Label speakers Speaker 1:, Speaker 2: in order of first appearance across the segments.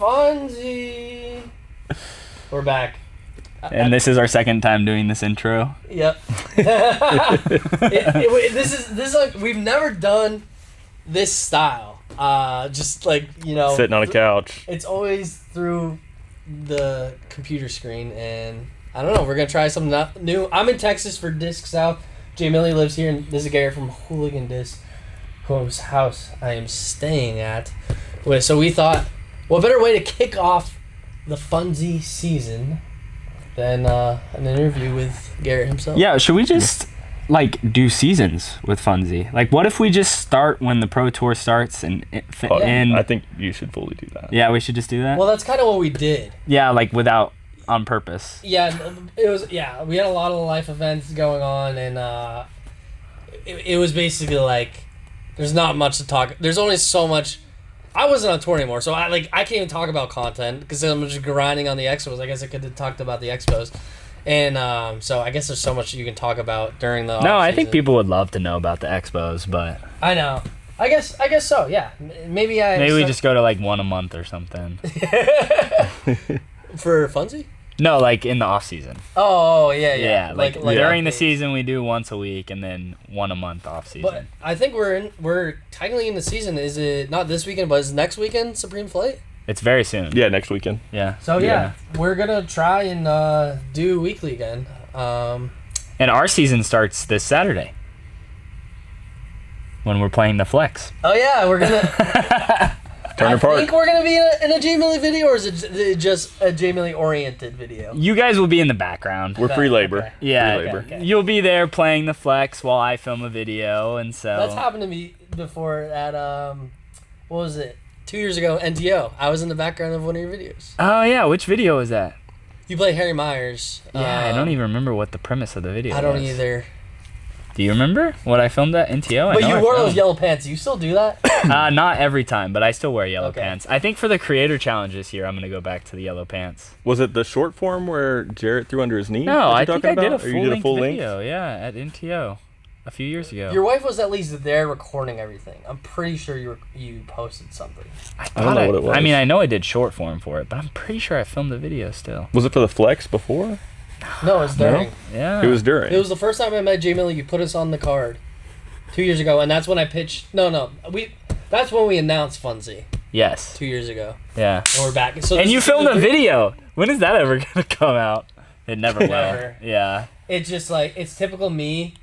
Speaker 1: Funsie. We're back.
Speaker 2: And this is our second time doing this intro.
Speaker 1: Yep. This is like we've never done this style. Just like
Speaker 3: sitting on a couch.
Speaker 1: It's always through the computer screen, and I don't know. We're gonna try something new. I'm in Texas for Disc South. Jay Millie lives here, and this is Garrett from Hooligan Disc, whose house I am staying at. So we thought, what better way to kick off the Funsie season than an interview with Garrett himself?
Speaker 2: Yeah, should we just do seasons with Funsie? Like, what if we just start when the Pro Tour starts and
Speaker 3: I think you should fully do that.
Speaker 2: Yeah, we should just do that.
Speaker 1: Well, that's kind of what we did.
Speaker 2: Yeah, without on purpose.
Speaker 1: Yeah, it was. Yeah, we had a lot of life events going on, and it was basically like there's not much to talk. There's only so much. I wasn't on tour anymore, so I can't even talk about content because I'm just grinding on the expos. I guess I could have talked about the expos, and so I guess there's so much you can talk about during the.
Speaker 2: No, I think people would love to know about the expos, but
Speaker 1: I know. I guess so. Yeah, maybe
Speaker 2: we just go to one a month or something.
Speaker 1: For Funsie?
Speaker 2: No, in the off season.
Speaker 1: Oh yeah.
Speaker 2: Yeah, during the season we do once a week and then one a month off season.
Speaker 1: But I think we're technically in the season. Is it not this weekend, but is next weekend Supreme Flight?
Speaker 2: It's very soon.
Speaker 3: Yeah, next weekend.
Speaker 2: Yeah.
Speaker 1: So yeah, we're gonna try and do weekly again.
Speaker 2: And our season starts this Saturday when we're playing the Flex.
Speaker 1: Oh yeah, we're gonna. I think we're gonna be in a J Millie video, or is it just a J Millie oriented video?
Speaker 2: You guys will be in the background.
Speaker 3: We're free labor.
Speaker 1: Okay.
Speaker 2: Yeah,
Speaker 3: free labor.
Speaker 1: Okay.
Speaker 2: You'll be there playing the Flex while I film a video, and so
Speaker 1: That's happened to me before at what was it? 2 years ago, NTO. I was in the background of one of your videos.
Speaker 2: Oh yeah, which video was that?
Speaker 1: You play Harry Myers.
Speaker 2: Yeah, I don't even remember what the premise of the video was.
Speaker 1: I don't either.
Speaker 2: Do you remember what I filmed at NTO?
Speaker 1: But you wore those yellow pants. You still do that?
Speaker 2: Not every time, but I still wear yellow pants. I think for the creator challenge this year, I'm going to go back to the yellow pants.
Speaker 3: Was it the short form where Jarrett threw under his knee?
Speaker 2: No, I think I did a
Speaker 3: full-length
Speaker 2: video, yeah, at NTO a few years ago.
Speaker 1: Your wife was at least there recording everything. I'm pretty sure you posted something.
Speaker 3: I don't know what it was.
Speaker 2: I mean, I know I did short form for it, but I'm pretty sure I filmed the video still.
Speaker 3: Was it for the Flex before?
Speaker 1: No, it was during.
Speaker 3: No?
Speaker 2: Yeah.
Speaker 3: It was during.
Speaker 1: It was the first time I met J Millie. You put us on the card 2 years ago, and that's when I pitched. No, that's when we announced Funsie.
Speaker 2: Yes.
Speaker 1: 2 years ago.
Speaker 2: Yeah.
Speaker 1: And we're back. So
Speaker 2: and you filmed a video. When is that ever gonna come out? It never will.
Speaker 1: Never.
Speaker 2: Yeah.
Speaker 1: It's just it's typical me.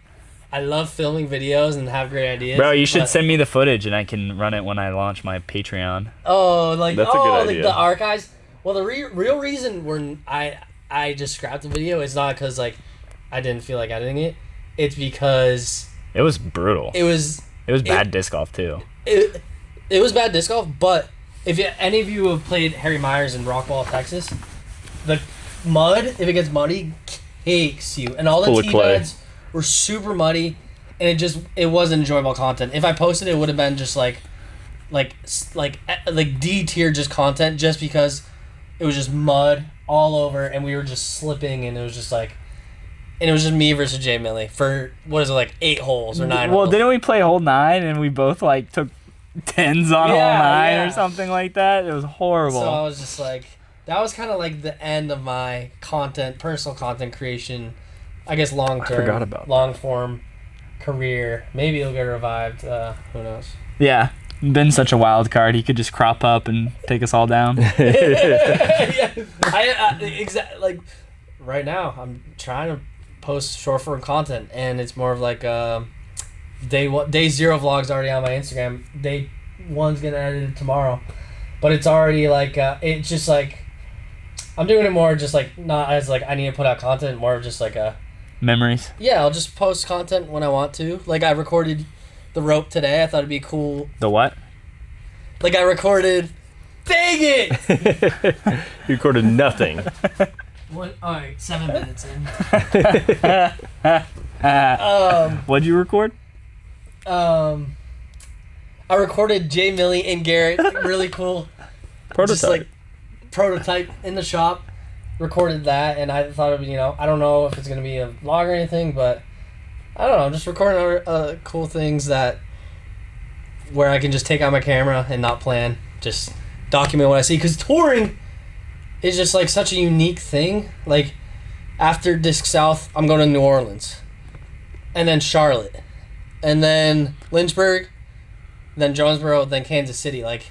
Speaker 1: I love filming videos and have great ideas.
Speaker 2: Bro, you should send me the footage and I can run it when I launch my Patreon.
Speaker 1: Oh,
Speaker 3: that's a good idea.
Speaker 1: The archives. Well, the real reason I just scrapped the video is not because I didn't feel like editing it. It's because
Speaker 2: it was brutal.
Speaker 1: It was
Speaker 2: bad disc golf too.
Speaker 1: It was bad disc golf, but if any of you have played Harry Myers in Rockwall, Texas, the mud, if it gets muddy, cakes you, and all the tee beds were super muddy, and it wasn't enjoyable content. If I posted it, would have been just like D tier just content, just because it was just mud all over, and we were just slipping, and it was just me versus J Millie for what is it 8 holes or 9 holes?
Speaker 2: Well, didn't we play hole 9 and we both took 10s on hole 9 or something like that? It was horrible.
Speaker 1: So I was just that was kind of the end of my personal content creation. I guess long form career. Maybe it'll get revived. Who knows?
Speaker 2: Yeah. Ben's such a wild card. He could just crop up and take us all down.
Speaker 1: Yeah, right now I'm trying to post short form content, and it's more of day 0 vlogs already on my Instagram. Day 1's getting edited tomorrow, but it's already it's just I'm doing it more just not as I need to put out content, more of just
Speaker 2: memories.
Speaker 1: Yeah, I'll just post content when I want to. I recorded the rope today. I thought it'd be cool.
Speaker 2: The what?
Speaker 1: I recorded. Dang it!
Speaker 3: You recorded nothing.
Speaker 1: All right, 7 minutes in.
Speaker 2: What'd you record?
Speaker 1: I recorded J Millie and Garrett. Really cool.
Speaker 3: Prototype.
Speaker 1: Just prototype in the shop. Recorded that, and I thought it'd be, I don't know if it's gonna be a vlog or anything, but I don't know. I'm just recording cool things where I can just take out my camera and not plan. Just document what I see, because touring is just like such a unique thing. Like after Disc South, I'm going to New Orleans, and then Charlotte, and then Lynchburg, then Jonesboro, then Kansas City. Like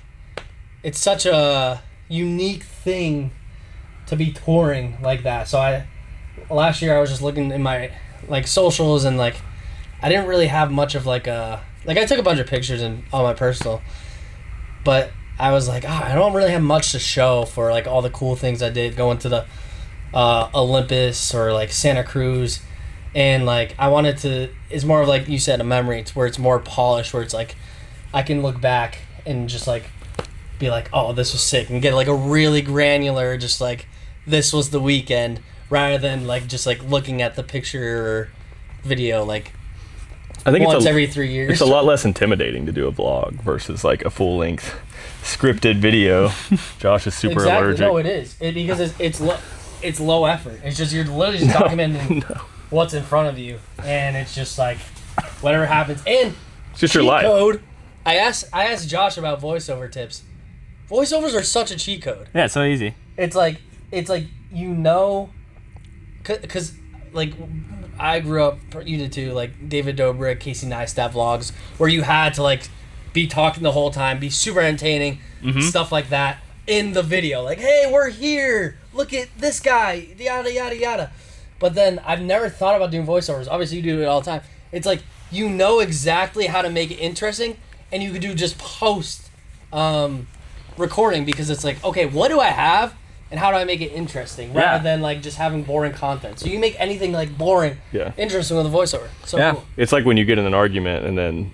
Speaker 1: it's such a unique thing to be touring like that. So last year I was just looking in my like socials, and like I didn't really have much of like a I took a bunch of pictures and on my personal, but I was like, I don't really have much to show for like all the cool things I did going to the Olympus or like Santa Cruz, and like I wanted to. It's more of like you said, a memory. It's where it's more polished, where it's like I can look back and just like be like, oh, this was sick, and get like a really granular, just like this was the weekend, rather than like just like looking at the picture or video like
Speaker 3: I think
Speaker 1: once every 3 years.
Speaker 3: It's a lot less intimidating to do a vlog versus like a full length scripted video. Josh is super allergic.
Speaker 1: No, it is. Because it's low effort. It's just you're literally just documenting what's in front of you, and it's just like whatever happens. And
Speaker 3: it's just your life.
Speaker 1: Code. I asked Josh about voiceover tips. Voiceovers are such a cheat code.
Speaker 2: Yeah, it's so easy.
Speaker 1: It's like you know, because like I grew up, you did too, like David Dobrik, Casey Neistat vlogs, where you had to like be talking the whole time, be super entertaining, stuff like that in the video. Like, hey, we're here. Look at this guy. Yada yada yada. But then I've never thought about doing voiceovers. Obviously, you do it all the time. It's like you know exactly how to make it interesting, and you could do just post recording, because it's like, okay, what do I have? And how do I make it interesting, rather than like just having boring content? So you can make anything like boring, interesting with a voiceover. So cool.
Speaker 3: It's like when you get in an argument and then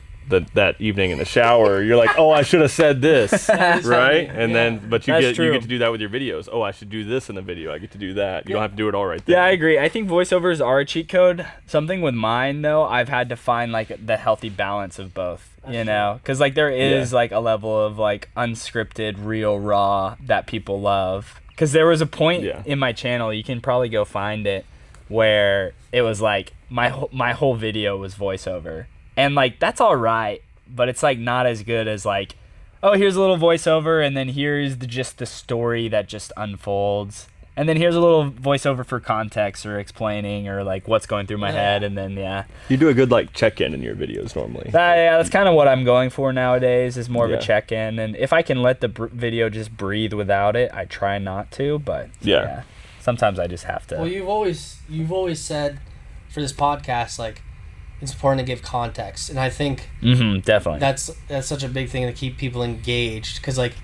Speaker 3: that evening in the shower, you're like, oh, I should have said this, right? And then, but you get to do that with your videos. Oh, I should do this in the video. I get to do that. You don't have to do it all right there.
Speaker 2: Yeah, I agree. I think voiceovers are a cheat code. Something with mine though, I've had to find like the healthy balance of both. You know, because like there is like a level of like unscripted, real, raw that people love. Because there was a point in my channel, you can probably go find it, where it was like my whole video was voiceover. And like that's all right, but it's like not as good as like, oh, here's a little voiceover, and then here's just the story that just unfolds. And then here's a little voiceover for context or explaining or like what's going through my head, and then
Speaker 3: You do a good like check-in in your videos normally.
Speaker 2: That's kind of what I'm going for nowadays, is more of a check-in. And if I can let the video just breathe without it, I try not to, but sometimes I just have to.
Speaker 1: Well, you've always said for this podcast, like, it's important to give context, and I think
Speaker 2: definitely
Speaker 1: that's such a big thing to keep people engaged, because like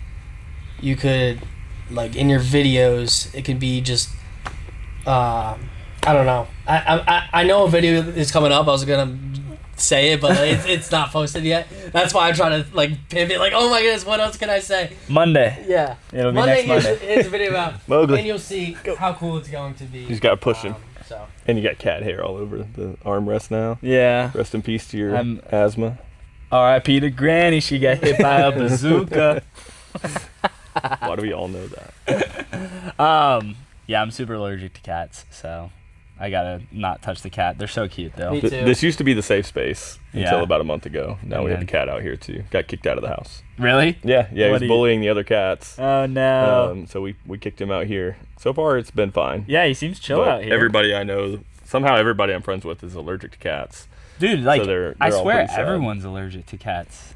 Speaker 1: you could, like in your videos, it could be just I don't know. I know a video is coming up. I was gonna say it, but it's not posted yet. That's why I'm trying to like pivot. Like, oh my goodness, what else can I say?
Speaker 2: Monday.
Speaker 1: Yeah,
Speaker 2: it'll be next Monday.
Speaker 1: Here's a video about
Speaker 3: Mowgli,
Speaker 1: and you'll see how cool it's going to be.
Speaker 3: You just gotta push him.
Speaker 1: So.
Speaker 3: And you got cat hair all over the armrest now.
Speaker 2: Yeah.
Speaker 3: Rest in peace to your asthma.
Speaker 2: R.I.P. to Granny. She got hit by a bazooka.
Speaker 3: Why do we all know that?
Speaker 2: Yeah, I'm super allergic to cats, so I gotta not touch the cat. They're so cute, though.
Speaker 1: Me too.
Speaker 3: This used to be the safe space until about a month ago. Now we have the cat out here too. Got kicked out of the house.
Speaker 2: Really?
Speaker 3: Yeah. He was bullying the other cats.
Speaker 2: Oh no.
Speaker 3: So we kicked him out here. So far, it's been fine.
Speaker 2: Yeah, he seems chill out here.
Speaker 3: Everybody I know, somehow everybody I'm friends with is allergic to cats.
Speaker 2: Dude, like,
Speaker 3: so they're
Speaker 2: I
Speaker 3: all
Speaker 2: swear
Speaker 3: pretty sad.
Speaker 2: everyone's allergic to cats.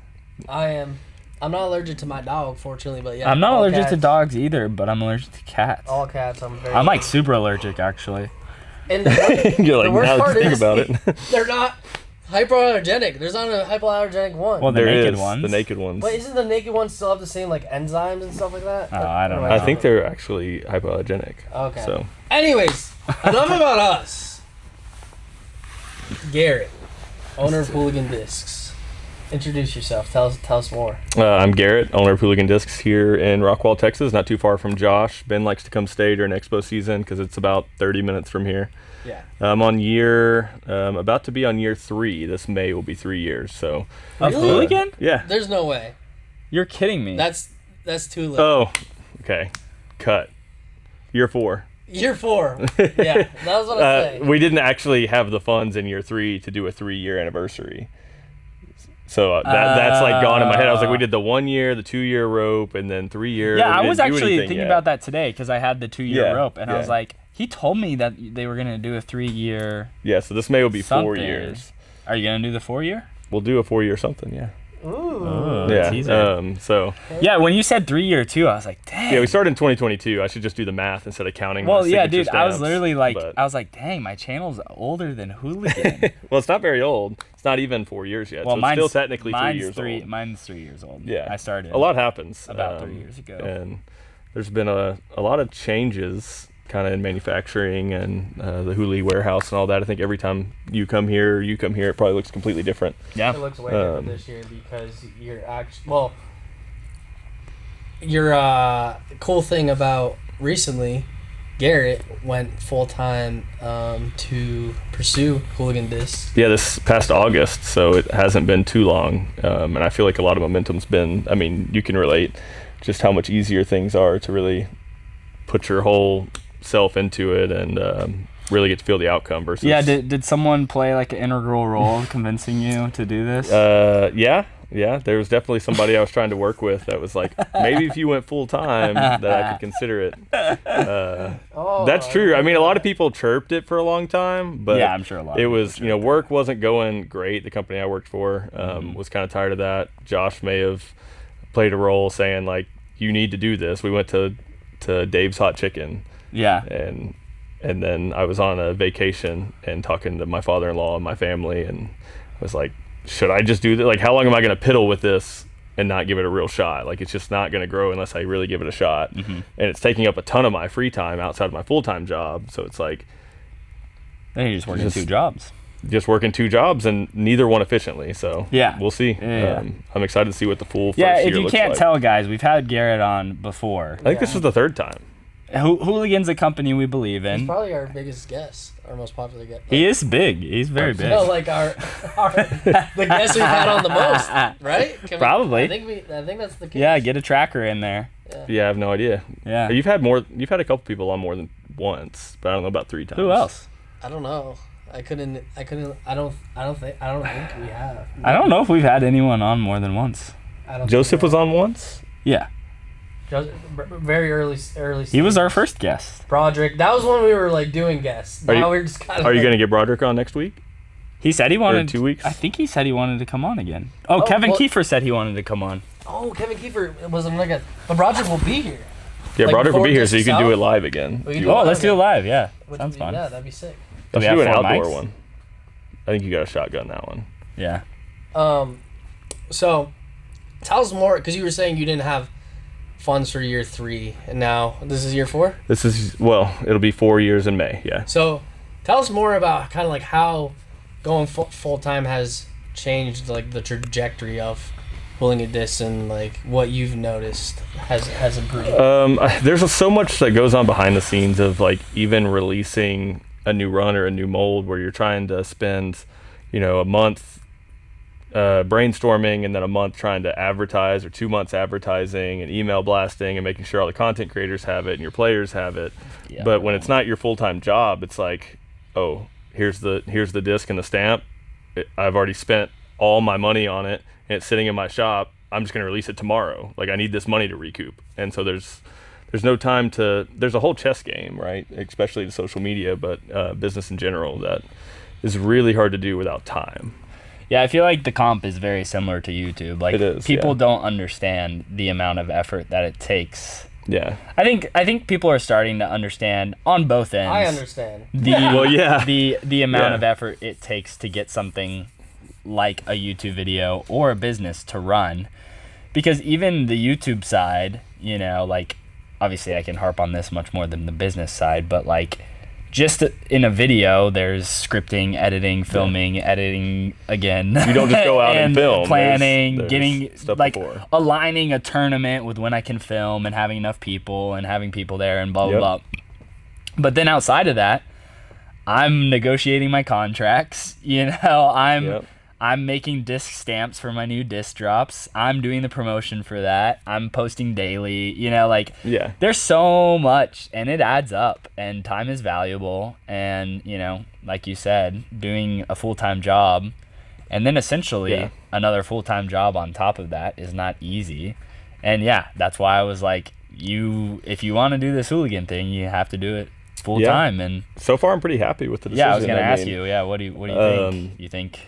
Speaker 1: I am. I'm not allergic to my dog, fortunately, but yeah.
Speaker 2: I'm not allergic
Speaker 1: cats,
Speaker 2: to dogs either, but I'm allergic to cats.
Speaker 1: All cats,
Speaker 2: I'm like super allergic, actually.
Speaker 1: And
Speaker 3: You're like,
Speaker 1: the worst
Speaker 3: now
Speaker 1: part
Speaker 3: think
Speaker 1: is,
Speaker 3: about it.
Speaker 1: they're not hypoallergenic. There's not a hypoallergenic one.
Speaker 2: Well, the naked ones.
Speaker 3: The naked ones.
Speaker 1: But isn't the naked ones still have the same like enzymes and stuff like that?
Speaker 2: Oh, I don't know.
Speaker 3: I think they're actually hypoallergenic.
Speaker 1: Okay.
Speaker 3: So.
Speaker 1: Anyways, enough about us. Garrett, owner of Hooligan Discs. Introduce yourself. Tell us more.
Speaker 3: I'm Garrett, owner of Hooligan Discs here in Rockwall, Texas, not too far from Josh. Ben likes to come stay during Expo season because it's about 30 minutes from here.
Speaker 1: Yeah.
Speaker 3: I'm about to be on year 3. This May will be 3 years. So.
Speaker 2: Of Hooligan?
Speaker 3: Yeah.
Speaker 1: There's no way.
Speaker 2: You're kidding me.
Speaker 1: That's too late.
Speaker 3: Oh, okay. Cut. Year 4.
Speaker 1: Year 4. Yeah, that was what I was saying.
Speaker 3: We didn't actually have the funds in year 3 to do a 3-year anniversary. So that's like gone in my head. I was like, we did the 1 year, the 2 year rope, and then 3 years.
Speaker 2: Yeah, I was actually thinking about that today because I had the 2 year rope, and I was like, he told me that they were gonna do a 3 year.
Speaker 3: Yeah, so this May will be 4 years.
Speaker 2: Are you gonna do the 4 year?
Speaker 3: We'll do a 4 year something. Yeah.
Speaker 2: Ooh.
Speaker 3: Yeah.
Speaker 2: So. Yeah, when you said 3 year too, I was like, dang.
Speaker 3: Yeah, we started in 2022. I should just do the math instead of counting.
Speaker 2: Well, yeah, dude, I was literally like, I was like, dang, my channel's older than Hooligan.
Speaker 3: Well, it's not very old. It's not even 4 years yet. Well, so it's still technically 3 years old.
Speaker 2: Mine's 3 years old.
Speaker 3: Yeah.
Speaker 2: I started.
Speaker 3: A lot happens.
Speaker 2: About 3 years ago.
Speaker 3: And there's been a lot of changes kind of in manufacturing and the Hooli warehouse and all that. I think every time you come here, it probably looks completely different.
Speaker 1: Yeah. It looks way different this year because you're actually, well, your cool thing about recently, Garrett went full-time to pursue Hooligan Disc.
Speaker 3: Yeah, this past August, so it hasn't been too long. And I feel like a lot of momentum's been, I mean, you can relate just how much easier things are to really put your whole self into it and really get to feel the outcome versus.
Speaker 2: Yeah, did someone play like an integral role convincing you to do this?
Speaker 3: Yeah, there was definitely somebody I was trying to work with that was like, maybe if you went full time that I could consider it. That's true. I mean, a lot of people chirped it for a long time, but
Speaker 2: yeah, I'm sure a lot.
Speaker 3: It was, work wasn't going great. The company I worked for was kind of tired of that. Josh may have played a role saying like, you need to do this. We went to Dave's Hot Chicken.
Speaker 2: Yeah.
Speaker 3: And then I was on a vacation and talking to my father-in-law and my family, and I was like, should I just do that? Like, how long am I going to piddle with this and not give it a real shot? Like, it's just not going to grow unless I really give it a shot. Mm-hmm. And it's taking up a ton of my free time outside of my full-time job. So it's like,
Speaker 2: then you're just working 2 jobs.
Speaker 3: Just working 2 jobs and neither one efficiently. So
Speaker 2: yeah,
Speaker 3: we'll see.
Speaker 2: Yeah.
Speaker 3: I'm excited to see what the full first year looks like.
Speaker 2: Yeah, if you can't tell, guys, we've had Garrett on before.
Speaker 3: I think this was the 3rd time.
Speaker 2: Hooligan's a company we believe in.
Speaker 1: He's probably our biggest guest, our most popular guest.
Speaker 2: He is big. He's very big.
Speaker 1: No, like our the guest we've had on the most, right?
Speaker 2: Probably.
Speaker 1: I think that's the case.
Speaker 2: Yeah, get a tracker in there.
Speaker 3: Yeah, I have no idea.
Speaker 2: Yeah.
Speaker 3: You've had a couple people on more than once, but I don't know about 3 times.
Speaker 2: Who else?
Speaker 1: I don't know. I don't think we have.
Speaker 2: I don't know if we've had anyone on more than once.
Speaker 3: Joseph was on once?
Speaker 2: Yeah.
Speaker 1: Very early stage.
Speaker 2: He was our first guest.
Speaker 1: Broderick. That was when we were like doing guests. Now we're just kind of.
Speaker 3: Are you going to get Broderick on next week?
Speaker 2: He said he wanted.
Speaker 3: 2 weeks.
Speaker 2: I think he said he wanted to come on again. Kevin Kiefer said he wanted to come on.
Speaker 1: Oh, Kevin Kiefer wasn't like but Broderick will be here.
Speaker 3: Yeah, Broderick will be here, so you can do it live again.
Speaker 2: Let's do it live. Yeah, sounds fun.
Speaker 1: Yeah, that'd be sick.
Speaker 3: Let's do an outdoor one. I think you got a shotgun that one.
Speaker 2: Yeah.
Speaker 1: So, tell us more, because you were saying you didn't have funds for year 3, and now this is year 4?
Speaker 3: It'll be 4 years in May, yeah.
Speaker 1: So, tell us more about kind of like how going full-time has changed like the trajectory of Hooligan Disc and like what you've noticed has improved.
Speaker 3: There's so much that goes on behind the scenes of like even releasing a new run or a new mold where you're trying to spend, a month brainstorming and then a month trying to advertise, or 2 months advertising and email blasting and making sure all the content creators have it and your players have it. Yeah. But when it's not your full-time job, it's like, oh, here's the disc and the stamp. I've already spent all my money on it and it's sitting in my shop. I'm just going to release it tomorrow. Like, I need this money to recoup. And so there's no time there's a whole chess game, right? Especially the social media, but business in general, that is really hard to do without time.
Speaker 2: Yeah, I feel like the comp is very similar to YouTube. Like, people don't understand the amount of effort that it takes.
Speaker 3: Yeah.
Speaker 2: I think people are starting to understand on both ends.
Speaker 1: I understand.
Speaker 2: The amount of effort it takes to get something like a YouTube video or a business to run. Because even the YouTube side, like, obviously I can harp on this much more than the business side, but like, just in a video, there's scripting, editing, filming, editing again.
Speaker 3: You don't just go out and film.
Speaker 2: Planning, there's getting, like,
Speaker 3: before.
Speaker 2: Aligning a tournament with when I can film and having enough people and having people there and blah, blah, blah. But then outside of that, I'm negotiating my contracts. I'm making disc stamps for my new disc drops. I'm doing the promotion for that. I'm posting daily. There's so much, and it adds up, and time is valuable. And, like you said, doing a full-time job And then essentially another full-time job on top of that is not easy. And yeah, that's why I was like, if you want to do this Hooligan thing, you have to do it full time. And
Speaker 3: so far I'm pretty happy with the decision.
Speaker 2: Yeah, I was going to ask you, what do you think?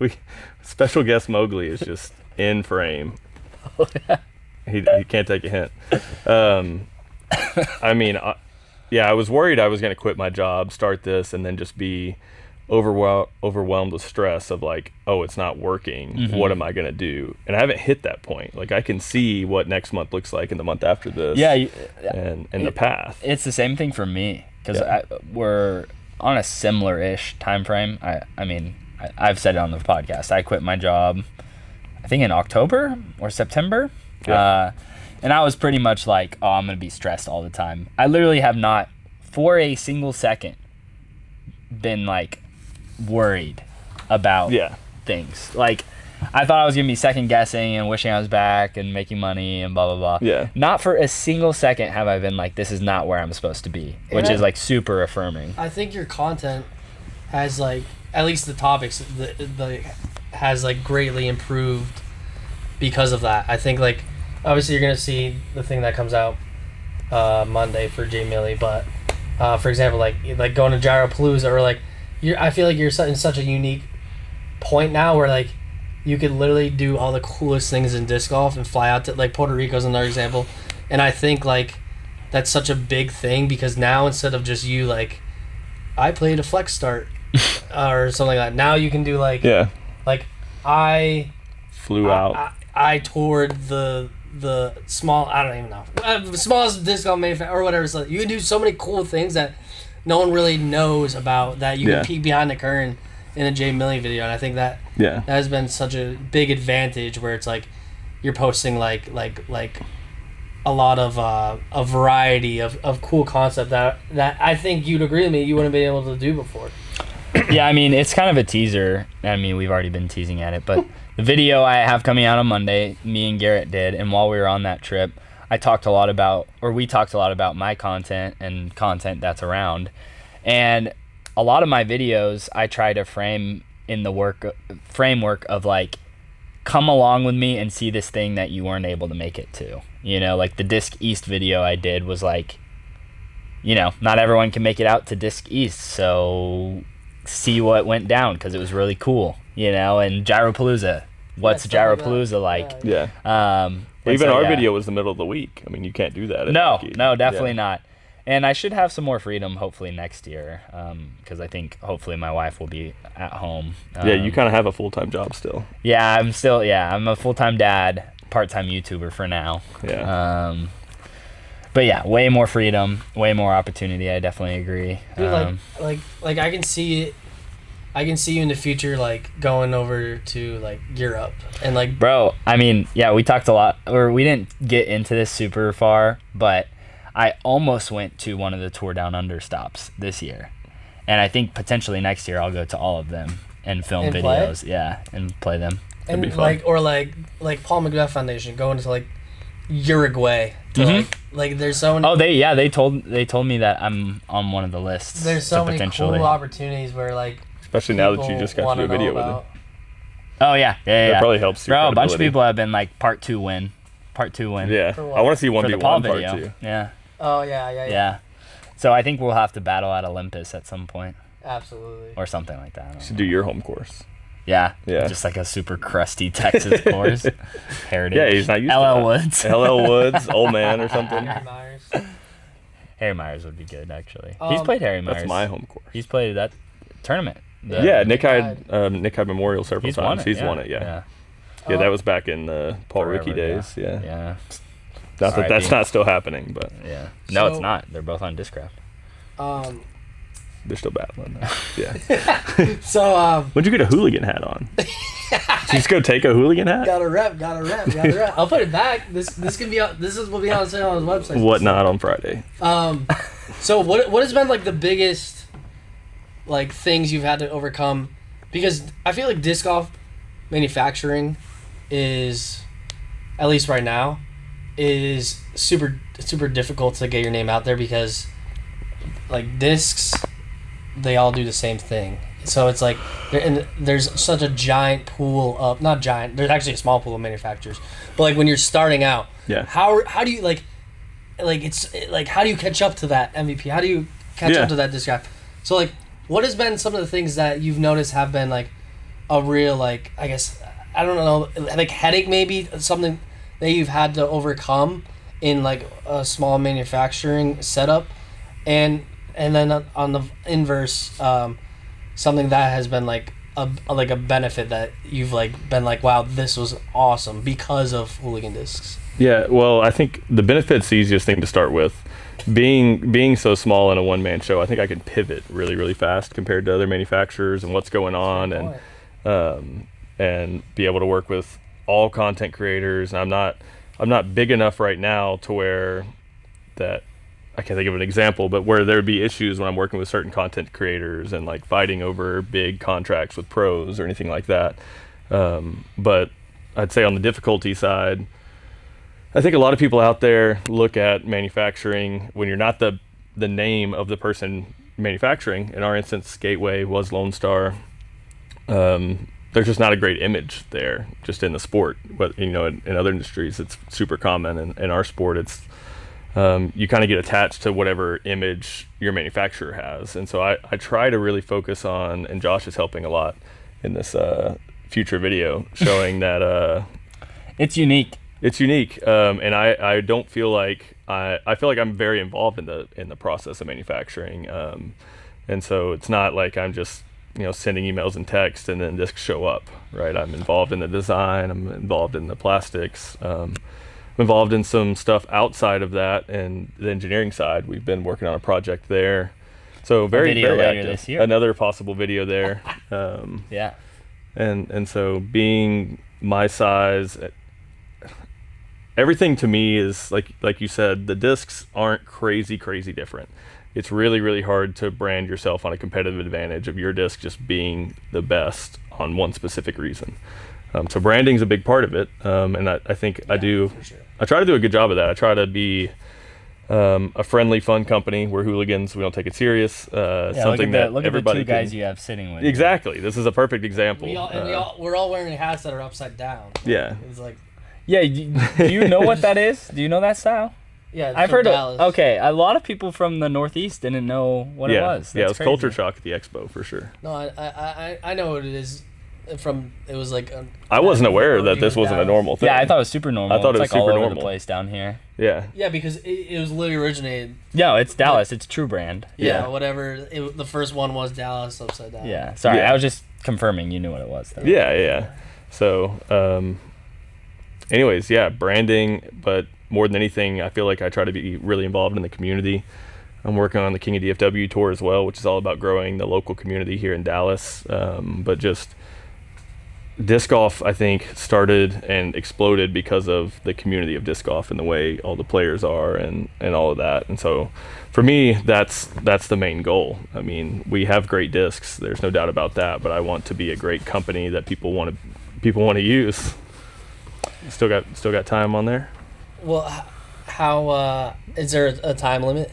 Speaker 2: You think
Speaker 3: special guest Mowgli is just in frame. He can't take a hint. I mean, I was worried I was going to quit my job, start this, and then just be overwhelmed with stress of like, oh, it's not working. What am I going to do? And I haven't hit that point. Like, I can see what next month looks like and the month after this. And the path.
Speaker 2: It's the same thing for me because we're on a similar-ish time frame. I mean, I've said it on the podcast. I quit my job, I think in October or September. And I was pretty much like, oh, I'm going to be stressed all the time. I literally have not, for a single second, been like worried about things. Like, I thought I was going to be second guessing and wishing I was back and making money and blah, blah, blah.
Speaker 3: Yeah.
Speaker 2: Not for a single second have I been like, this is not where I'm supposed to be, which is like super affirming.
Speaker 1: I think your content has like, at least the topics, has like greatly improved because of that. I think like, obviously, you're going to see the thing that comes out Monday for Jay Millie, but for example, like going to Gyropalooza, or like, I feel like you're in such a unique point now where like you could literally do all the coolest things in disc golf and fly out to like Puerto Rico's another example, and I think like that's such a big thing because now instead of just you like, I played a flex start or something like that, now you can do like like I
Speaker 3: flew out.
Speaker 1: I toured the small, I don't even know, smallest disc golf manufacturer or whatever. So you can do so many cool things that no one really knows about, that you can peek behind the curtain in a Jay Millie video. And I think that has been such a big advantage where it's like you're posting like a lot of a variety of cool concept that I think you'd agree with me you wouldn't be able to do before.
Speaker 2: Yeah, I mean, it's kind of a teaser. I mean, we've already been teasing at it, but the video I have coming out on Monday, me and Garrett did, and while we were on that trip, we talked a lot about my content and content that's around. And a lot of my videos I try to frame in the framework of like, come along with me and see this thing that you weren't able to make it to. You know, like the Disc East video I did was like, you know, not everyone can make it out to Disc East, so see what went down because it was really cool, you know. And Gyropalooza, what's Gyropalooza like?
Speaker 3: Even our video was the middle of the week. I mean, you can't do that.
Speaker 2: No, definitely not. And I should have some more freedom hopefully next year because I think hopefully my wife will be at home.
Speaker 3: You kind of have a full-time job still.
Speaker 2: Yeah, I'm a full-time dad, part-time YouTuber for now. But yeah, way more freedom, way more opportunity. I definitely agree.
Speaker 1: Dude, like I can see it. I can see you in the future, like going over to like Europe and like.
Speaker 2: Bro, I mean, yeah, we talked a lot, or we didn't get into this super far, but I almost went to one of the Tour Down Under stops this year, and I think potentially next year I'll go to all of them and film videos, and play them.
Speaker 1: And like, or like Paul McGrath Foundation going to like Uruguay. To like there's so many.
Speaker 2: Oh, they told me that I'm on one of the lists.
Speaker 1: There's so many cool opportunities where like.
Speaker 3: Especially now that you just got to do a video with it.
Speaker 2: Oh yeah. That
Speaker 3: probably helps.
Speaker 2: Bro, a bunch of people have been like part two win.
Speaker 3: Yeah, I want to see 1v1 part 2.
Speaker 2: Yeah.
Speaker 1: Oh yeah.
Speaker 2: Yeah. So I think we'll have to battle at Olympus at some point.
Speaker 1: Absolutely.
Speaker 2: Or something like that.
Speaker 3: You should do your home course.
Speaker 2: Yeah. Just like a super crusty Texas course. Heritage.
Speaker 3: Yeah, he's not used to
Speaker 2: LL Woods.
Speaker 3: LL Woods, Old Man or something.
Speaker 2: Harry Myers would be good, actually. He's played Harry Myers.
Speaker 3: That's my home course.
Speaker 2: He's played that tournament.
Speaker 3: Nick Hyde Memorial several times. He's won it,
Speaker 2: yeah.
Speaker 3: Yeah, that was back in the Paul Rickey days.
Speaker 2: Yeah.
Speaker 3: Not that that's not still happening, but
Speaker 2: yeah. No, it's not. They're both on Discraft.
Speaker 3: They're still battling now. Yeah.
Speaker 1: So
Speaker 3: when'd you get a Hooligan hat on? Did you just go take a Hooligan hat?
Speaker 1: Gotta rep. I'll put it back. This can be on, this will be on sale on his website.
Speaker 3: What not on Friday?
Speaker 1: So what has been like the biggest like things you've had to overcome? Because I feel like disc golf manufacturing is, at least right now, is super difficult to get your name out there because like discs, they all do the same thing, so it's like and there's such a giant pool of not giant. There's actually a small pool of manufacturers, but like when you're starting out, how do you like it's like how do you catch up to that MVP? How do you catch up to that disc golf? So like, what has been some of the things that you've noticed have been like a real like I guess I don't know like headache maybe something that you've had to overcome in like a small manufacturing setup, and then on the inverse, something that has been like a benefit that you've like been like wow this was awesome because of Hooligan discs.
Speaker 3: Yeah, well, I think the benefit's the easiest thing to start with. Being so small in a one-man show, I think I can pivot really, really fast compared to other manufacturers and what's going on, and be able to work with all content creators. And I'm not big enough right now to where that I can't think of an example, but where there'd be issues when I'm working with certain content creators and like fighting over big contracts with pros or anything like that. But I'd say on the difficulty side, I think a lot of people out there look at manufacturing when you're not the name of the person manufacturing. In our instance, Gateway was Lone Star. There's just not a great image there, just in the sport. But in other industries, it's super common. And in our sport, it's you kind of get attached to whatever image your manufacturer has. And so I try to really focus on, and Josh is helping a lot in this future video, showing that
Speaker 2: it's unique.
Speaker 3: It's unique, and I don't feel like I feel like I'm very involved in the process of manufacturing, and so it's not like I'm just sending emails and text and then discs show up, right? I'm involved in the design, I'm involved in the plastics, I'm involved in some stuff outside of that, and the engineering side. We've been working on a project there, so very active. This year. Another possible video there,
Speaker 2: yeah,
Speaker 3: and so being my size. Everything to me is like you said, the discs aren't crazy different. It's really, really hard to brand yourself on a competitive advantage of your disc just being the best on one specific reason. So branding's a big part of it, and I think I do. For sure. I try to do a good job of that. I try to be a friendly, fun company. We're hooligans. We don't take it serious. Something
Speaker 2: look at the two guys you have sitting with.
Speaker 3: Exactly. This is a perfect example.
Speaker 1: We're all wearing hats that are upside down.
Speaker 3: Yeah.
Speaker 1: It's like.
Speaker 2: Yeah, do you know what that is? Do you know that style?
Speaker 1: Yeah,
Speaker 2: I've heard
Speaker 1: Dallas.
Speaker 2: Okay, a lot of people from the Northeast didn't know what it was.
Speaker 3: That's it was crazy. Culture shock at the expo for sure.
Speaker 1: No, I know what it is. It was like.
Speaker 3: I wasn't aware that this wasn't a normal thing.
Speaker 2: Yeah, I thought it was super normal.
Speaker 3: I thought it was
Speaker 2: like
Speaker 3: super
Speaker 2: all over
Speaker 3: normal.
Speaker 2: The place down here.
Speaker 3: Yeah.
Speaker 1: Yeah, because it was literally originated.
Speaker 2: No, it's Dallas. It's True Brand.
Speaker 1: Yeah, whatever. The first one was Dallas upside down.
Speaker 2: Yeah, sorry, I was just confirming you knew what it was. Though.
Speaker 3: Yeah. So. Anyways, branding, but more than anything, I feel like I try to be really involved in the community. I'm working on the King of DFW tour as well, which is all about growing the local community here in Dallas. But just disc golf, I think, started and exploded because of the community of disc golf and the way all the players are and all of that. And so for me, that's the main goal. I mean, we have great discs. There's no doubt about that, but I want to be a great company that people want to use. Still got time on there?
Speaker 1: Well, how is there a time limit?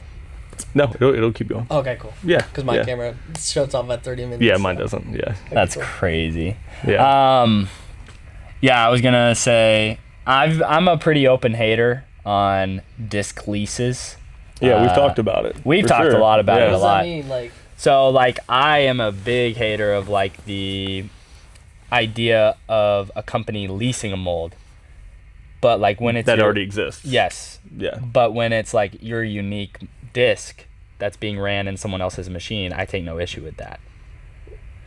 Speaker 3: No, it'll keep going.
Speaker 1: Okay, cool.
Speaker 3: Yeah,
Speaker 1: because my camera shuts off at 30 minutes.
Speaker 3: Yeah, mine doesn't. Yeah,
Speaker 2: that's crazy.
Speaker 3: Yeah.
Speaker 2: Yeah, I was gonna say I'm a pretty open hater on disc leases.
Speaker 3: Yeah, we've talked about it.
Speaker 2: We've talked a lot about it a lot.
Speaker 1: What does that mean? Like,
Speaker 2: so I am a big hater of like the idea of a company leasing a mold. But like when it's
Speaker 3: that already exists.
Speaker 2: Yes.
Speaker 3: Yeah.
Speaker 2: But when it's like your unique disc that's being ran in someone else's machine, I take no issue with that.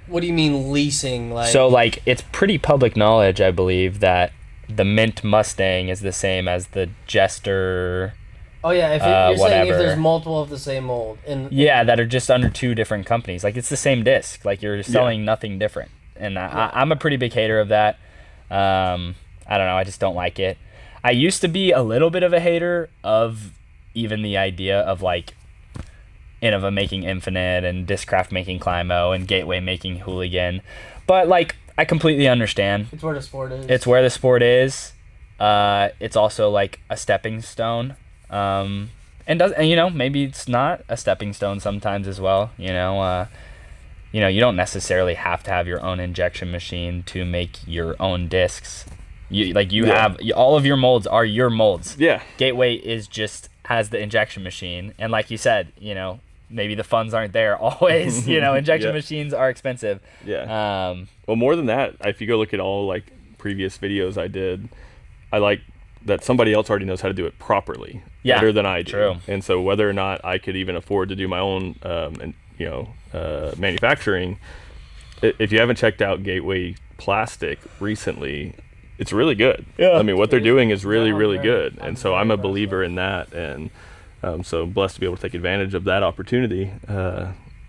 Speaker 1: What do you mean leasing? Like,
Speaker 2: so like it's pretty public knowledge, I believe, that the Mint Mustang is the same as the Jester.
Speaker 1: Oh yeah, if you're saying if there's multiple of the same mold,
Speaker 2: that are just under two different companies, like it's the same disc, like you're selling nothing different, and I'm a pretty big hater of that. I don't know, I just don't like it. I used to be a little bit of a hater of even the idea of like Innova making Infinite and Discraft making Climo and Gateway making Hooligan. But like I completely understand.
Speaker 1: It's where the sport is.
Speaker 2: It's where the sport is. It's also like a stepping stone. And maybe it's not a stepping stone sometimes as well, you don't necessarily have to have your own injection machine to make your own discs. You have all of your molds are your molds.
Speaker 3: Yeah.
Speaker 2: Gateway has the injection machine, and like you said, maybe the funds aren't there always. Injection machines are expensive.
Speaker 3: Yeah. Well, more than that, if you go look at all like previous videos I did, I like that somebody else already knows how to do it properly, better than I do.
Speaker 2: True.
Speaker 3: And so whether or not I could even afford to do my own, manufacturing, if you haven't checked out Gateway Plastic recently, it's really good. Yeah. I mean, what they're doing is really, really good. And so I'm a believer in that. And so I'm blessed to be able to take advantage of that opportunity.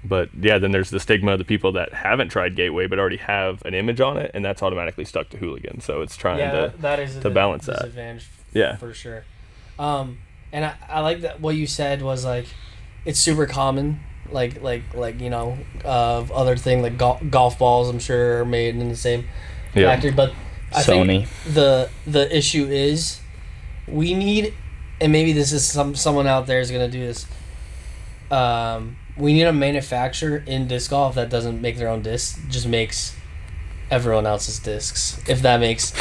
Speaker 3: But yeah, then there's the stigma of the people that haven't tried Gateway but already have an image on it, and that's automatically stuck to Hooligan. So it's trying to balance that.
Speaker 1: Disadvantage for sure. And I like that what you said was like it's super common. Like other thing like golf balls I'm sure are made in the same factory, but I think the issue is we need, and maybe this is someone out there is gonna do this. We need a manufacturer in disc golf that doesn't make their own discs, just makes everyone else's discs. If that makes,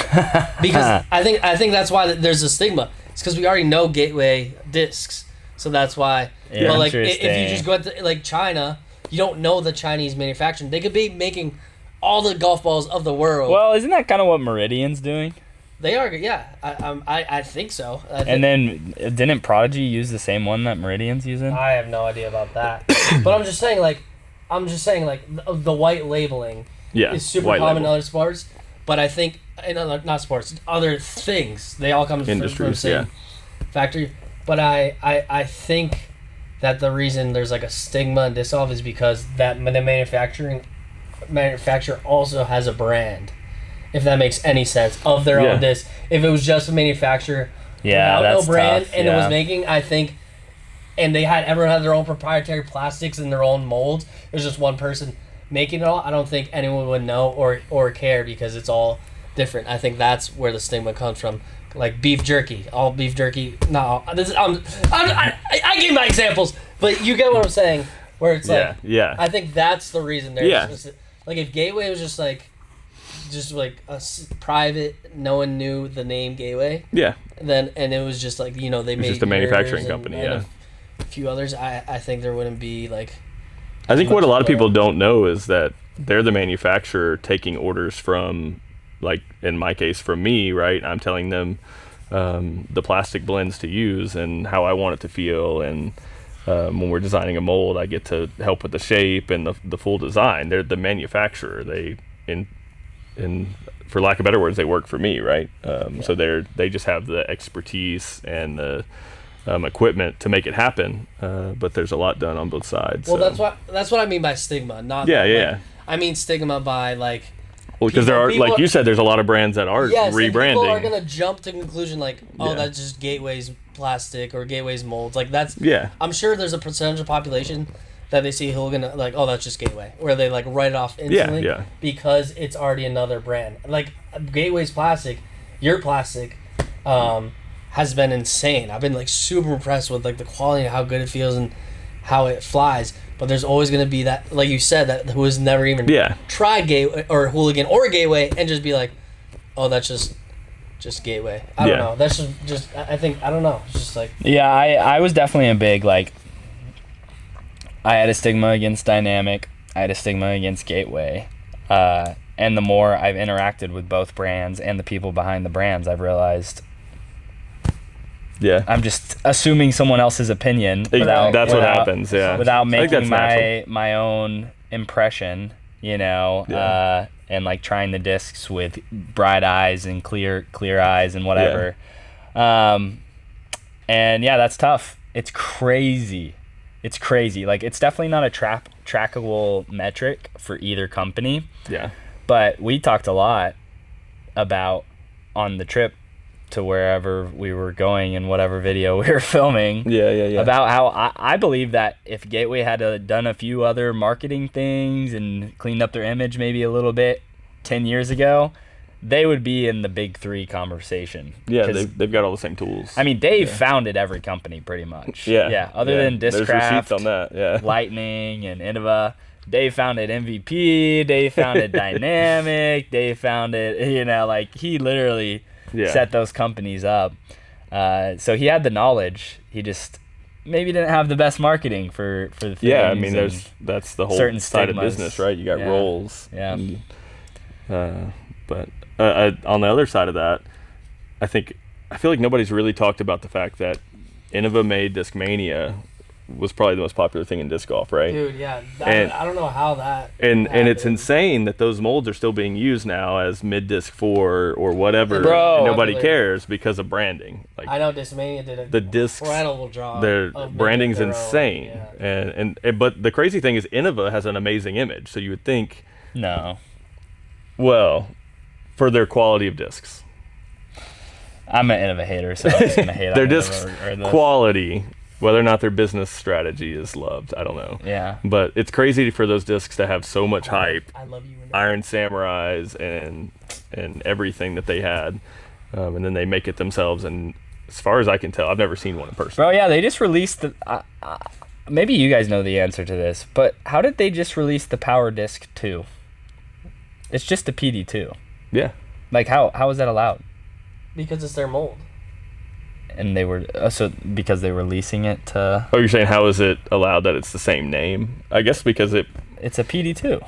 Speaker 1: because I think that's why there's a stigma. It's because we already know Gateway discs, so that's why.
Speaker 2: Yeah,
Speaker 1: but like if you just go to like China, you don't know the Chinese manufacturing. They could be making all the golf balls of the world.
Speaker 2: Well, isn't that kind of what Meridian's doing?
Speaker 1: They are, yeah. I think so.
Speaker 2: And then didn't Prodigy use the same one that Meridian's using?
Speaker 1: I have no idea about that. But I'm just saying the white labeling is super common in other sports. But I think in other, not sports, other things, they all come from the same factory. But I think that the reason there's like a stigma in disc golf is because that the manufacturer also has a brand. If that makes any sense, of their own disc. If it was just a manufacturer without no brand and it was making, I think, and everyone had their own proprietary plastics and their own molds, there's just one person making it all, I don't think anyone would know or care because it's all different. I think that's where the stigma comes from. Like beef jerky, all beef jerky. No, I gave my examples, but you get what I'm saying. Where it's I think that's the reason there's like if Gateway was just like a private, no one knew the name Gateway. Yeah. Then and it was just like they made
Speaker 3: just a manufacturing company.
Speaker 1: And a few others. I think there wouldn't be like.
Speaker 3: I think what a lot of people don't know is that they're the manufacturer taking orders from, like in my case, from me, right? I'm telling them the plastic blends to use and how I want it to feel, and when we're designing a mold, I get to help with the shape and the full design. They're the manufacturer. They for lack of better words, they work for me, right? So they just have the expertise and the equipment to make it happen. But there's a lot done on both sides.
Speaker 1: Well, that's what I mean by stigma. Not I mean stigma by like.
Speaker 3: Well, because there are, like you said, there's a lot of brands that are rebranding.
Speaker 1: People are gonna jump to conclusion like, that's just Gateway's plastic or Gateway's molds. Like that's. Yeah. I'm sure there's a percentage of population that they see Hooligan like, that's just Gateway, where they like write it off instantly because it's already another brand. Like Gateway's plastic, your plastic, has been insane. I've been like super impressed with like the quality and how good it feels and how it flies. But there's always going to be that, like you said, that who has never even tried Gateway or Hooligan or Gateway and just be like, that's just Gateway. I don't know. That's just I think, I don't know. It's just like.
Speaker 2: Yeah, I was definitely a big, like, I had a stigma against Dynamic. I had a stigma against Gateway. And the more I've interacted with both brands and the people behind the brands, I've realized I'm just assuming someone else's opinion.
Speaker 3: That's what happens,
Speaker 2: without making my own impression, and like trying the discs with bright eyes and clear eyes and whatever. And that's tough. It's crazy. Like, it's definitely not a trackable metric for either company. Yeah. But we talked a lot about on the trip to wherever we were going in whatever video we were filming. About how I believe that if Gateway had done a few other marketing things and cleaned up their image maybe a little bit 10 years ago, they would be in the big three conversation.
Speaker 3: Yeah, they've got all the same tools.
Speaker 2: I mean, Dave founded every company pretty much. Other than Discraft,
Speaker 3: on that.
Speaker 2: Lightning, and Innova, Dave founded MVP. Dave founded Dynamic. Dave founded, like he literally set those companies up. So he had the knowledge. He just maybe didn't have the best marketing for the things.
Speaker 3: Yeah, I mean, that's the whole side of business, right? You got roles.
Speaker 2: Yeah.
Speaker 3: But on the other side of that, I feel like nobody's really talked about the fact that Innova made Discmania was probably the most popular thing in disc golf, right?
Speaker 1: Dude, yeah. I don't know how that
Speaker 3: and it's insane that those molds are still being used now as mid disc 4 or whatever.
Speaker 2: Bro,
Speaker 3: and nobody cares because of branding. Like,
Speaker 1: I know Discmania did
Speaker 3: the discs,
Speaker 1: incredible job.
Speaker 3: Their branding's insane. Yeah. And but the crazy thing is Innova has an amazing image, so you would think well, for their quality of discs.
Speaker 2: I'm an Innova hater, so I'm just gonna hate on
Speaker 3: their discs quality. Whether or not their business strategy is loved, I don't know.
Speaker 2: Yeah.
Speaker 3: But it's crazy for those discs to have so much hype.
Speaker 1: I love you.
Speaker 3: Iron Samurais and everything that they had, and then they make it themselves. And as far as I can tell, I've never seen one in person.
Speaker 2: Bro, yeah, they just released the. Maybe you guys know the answer to this, but how did they just release the Power Disc 2? It's just the PD2.
Speaker 3: Yeah.
Speaker 2: Like how is that allowed?
Speaker 1: Because it's their mold.
Speaker 2: And they were because they were leasing it to.
Speaker 3: Oh, you're saying how is it allowed that it's the same name? I guess because
Speaker 2: it's a PD2.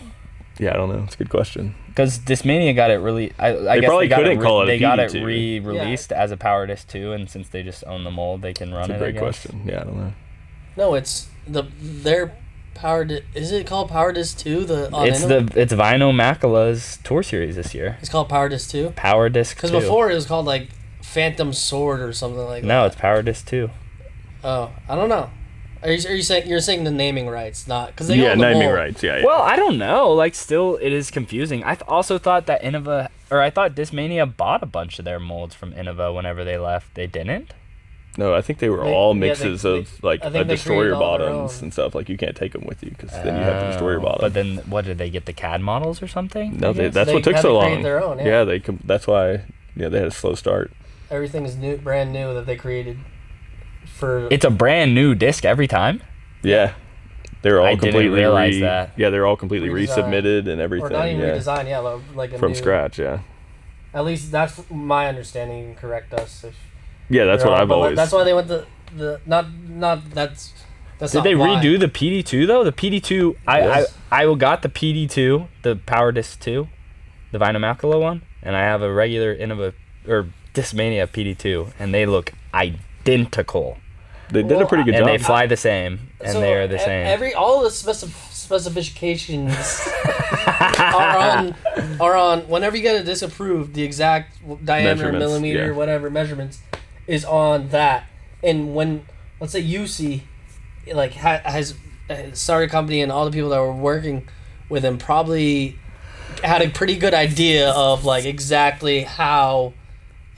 Speaker 3: Yeah, I don't know. It's a good question.
Speaker 2: Because Discmania got it really. I guess
Speaker 3: probably couldn't call it a PD2.
Speaker 2: They got it re-released as a Power Disc 2, and since they just own the mold, they can run it.
Speaker 3: That's a great question. Yeah, I don't know.
Speaker 1: No, it's their Power Disc. Is it called Power Disc 2?
Speaker 2: It's Vino Macula's tour series this year.
Speaker 1: It's called Power Disc 2.
Speaker 2: Power Disc 2.
Speaker 1: Because before it was called like Phantom Sword or something like that.
Speaker 2: No, it's Power Disc 2.
Speaker 1: Oh, I don't know. Are you saying you're saying the naming rights, not because they own the
Speaker 3: naming
Speaker 1: mold.
Speaker 3: rights. Yeah.
Speaker 2: Well, I don't know. Like, still, it is confusing. I also thought that I thought Discmania bought a bunch of their molds from Innova whenever they left. They didn't.
Speaker 3: No, I think they were all mixes of like a destroyer bottoms
Speaker 1: own.
Speaker 3: and stuff. Like you can't take them with you because then you have the destroyer bottom.
Speaker 2: But then, what did they get, the CAD models or something?
Speaker 3: No, that's what took so long.
Speaker 1: Their own,
Speaker 3: that's why. Yeah, they had a slow start.
Speaker 1: Everything is new, brand new that they created.
Speaker 2: It's a brand new disc every time.
Speaker 3: Yeah, they're all completely
Speaker 2: realize that.
Speaker 3: Yeah, they're all completely resubmitted and everything.
Speaker 1: Or not even redesigned. Like a
Speaker 3: from scratch. Yeah.
Speaker 1: At least that's my understanding. You can correct us if.
Speaker 3: Yeah, that's what I've always.
Speaker 1: That's why they went the not that's.
Speaker 2: Did they redo the PD2 though? The PD2, I got the PD2, the Power Disc 2, the Vino Macula one, and I have a regular Innova or Discmania PD2, and they look identical.
Speaker 3: They did a pretty good job.
Speaker 2: And they fly the same, and they are the same.
Speaker 1: All the specifications are on. Whenever you get a disc approved, the exact diameter, millimeter, whatever measurements is on that. And when, let's say UC, like has started a company, and all the people that were working with him probably had a pretty good idea of like exactly how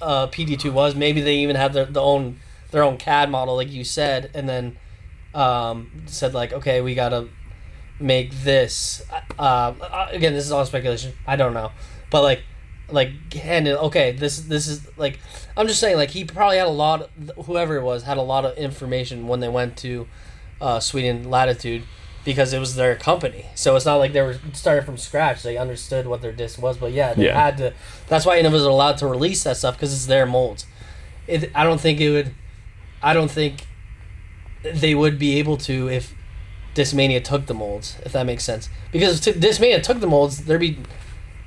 Speaker 1: PD2 was. Maybe they even had their own CAD model, like you said, and then said like, okay, we gotta make this. Again, this is all speculation. I don't know, but okay, this is like, I'm just saying, like, he probably had whoever it was had a lot of information when they went to Sweden Latitude, because it was their company. So it's not like they were started from scratch. They understood what their disc was, but they had to. That's why Innova was allowed to release that stuff, because it's their molds. I don't think they would be able to if Discmania took the molds, if that makes sense. Because if Discmania took the molds, there'd be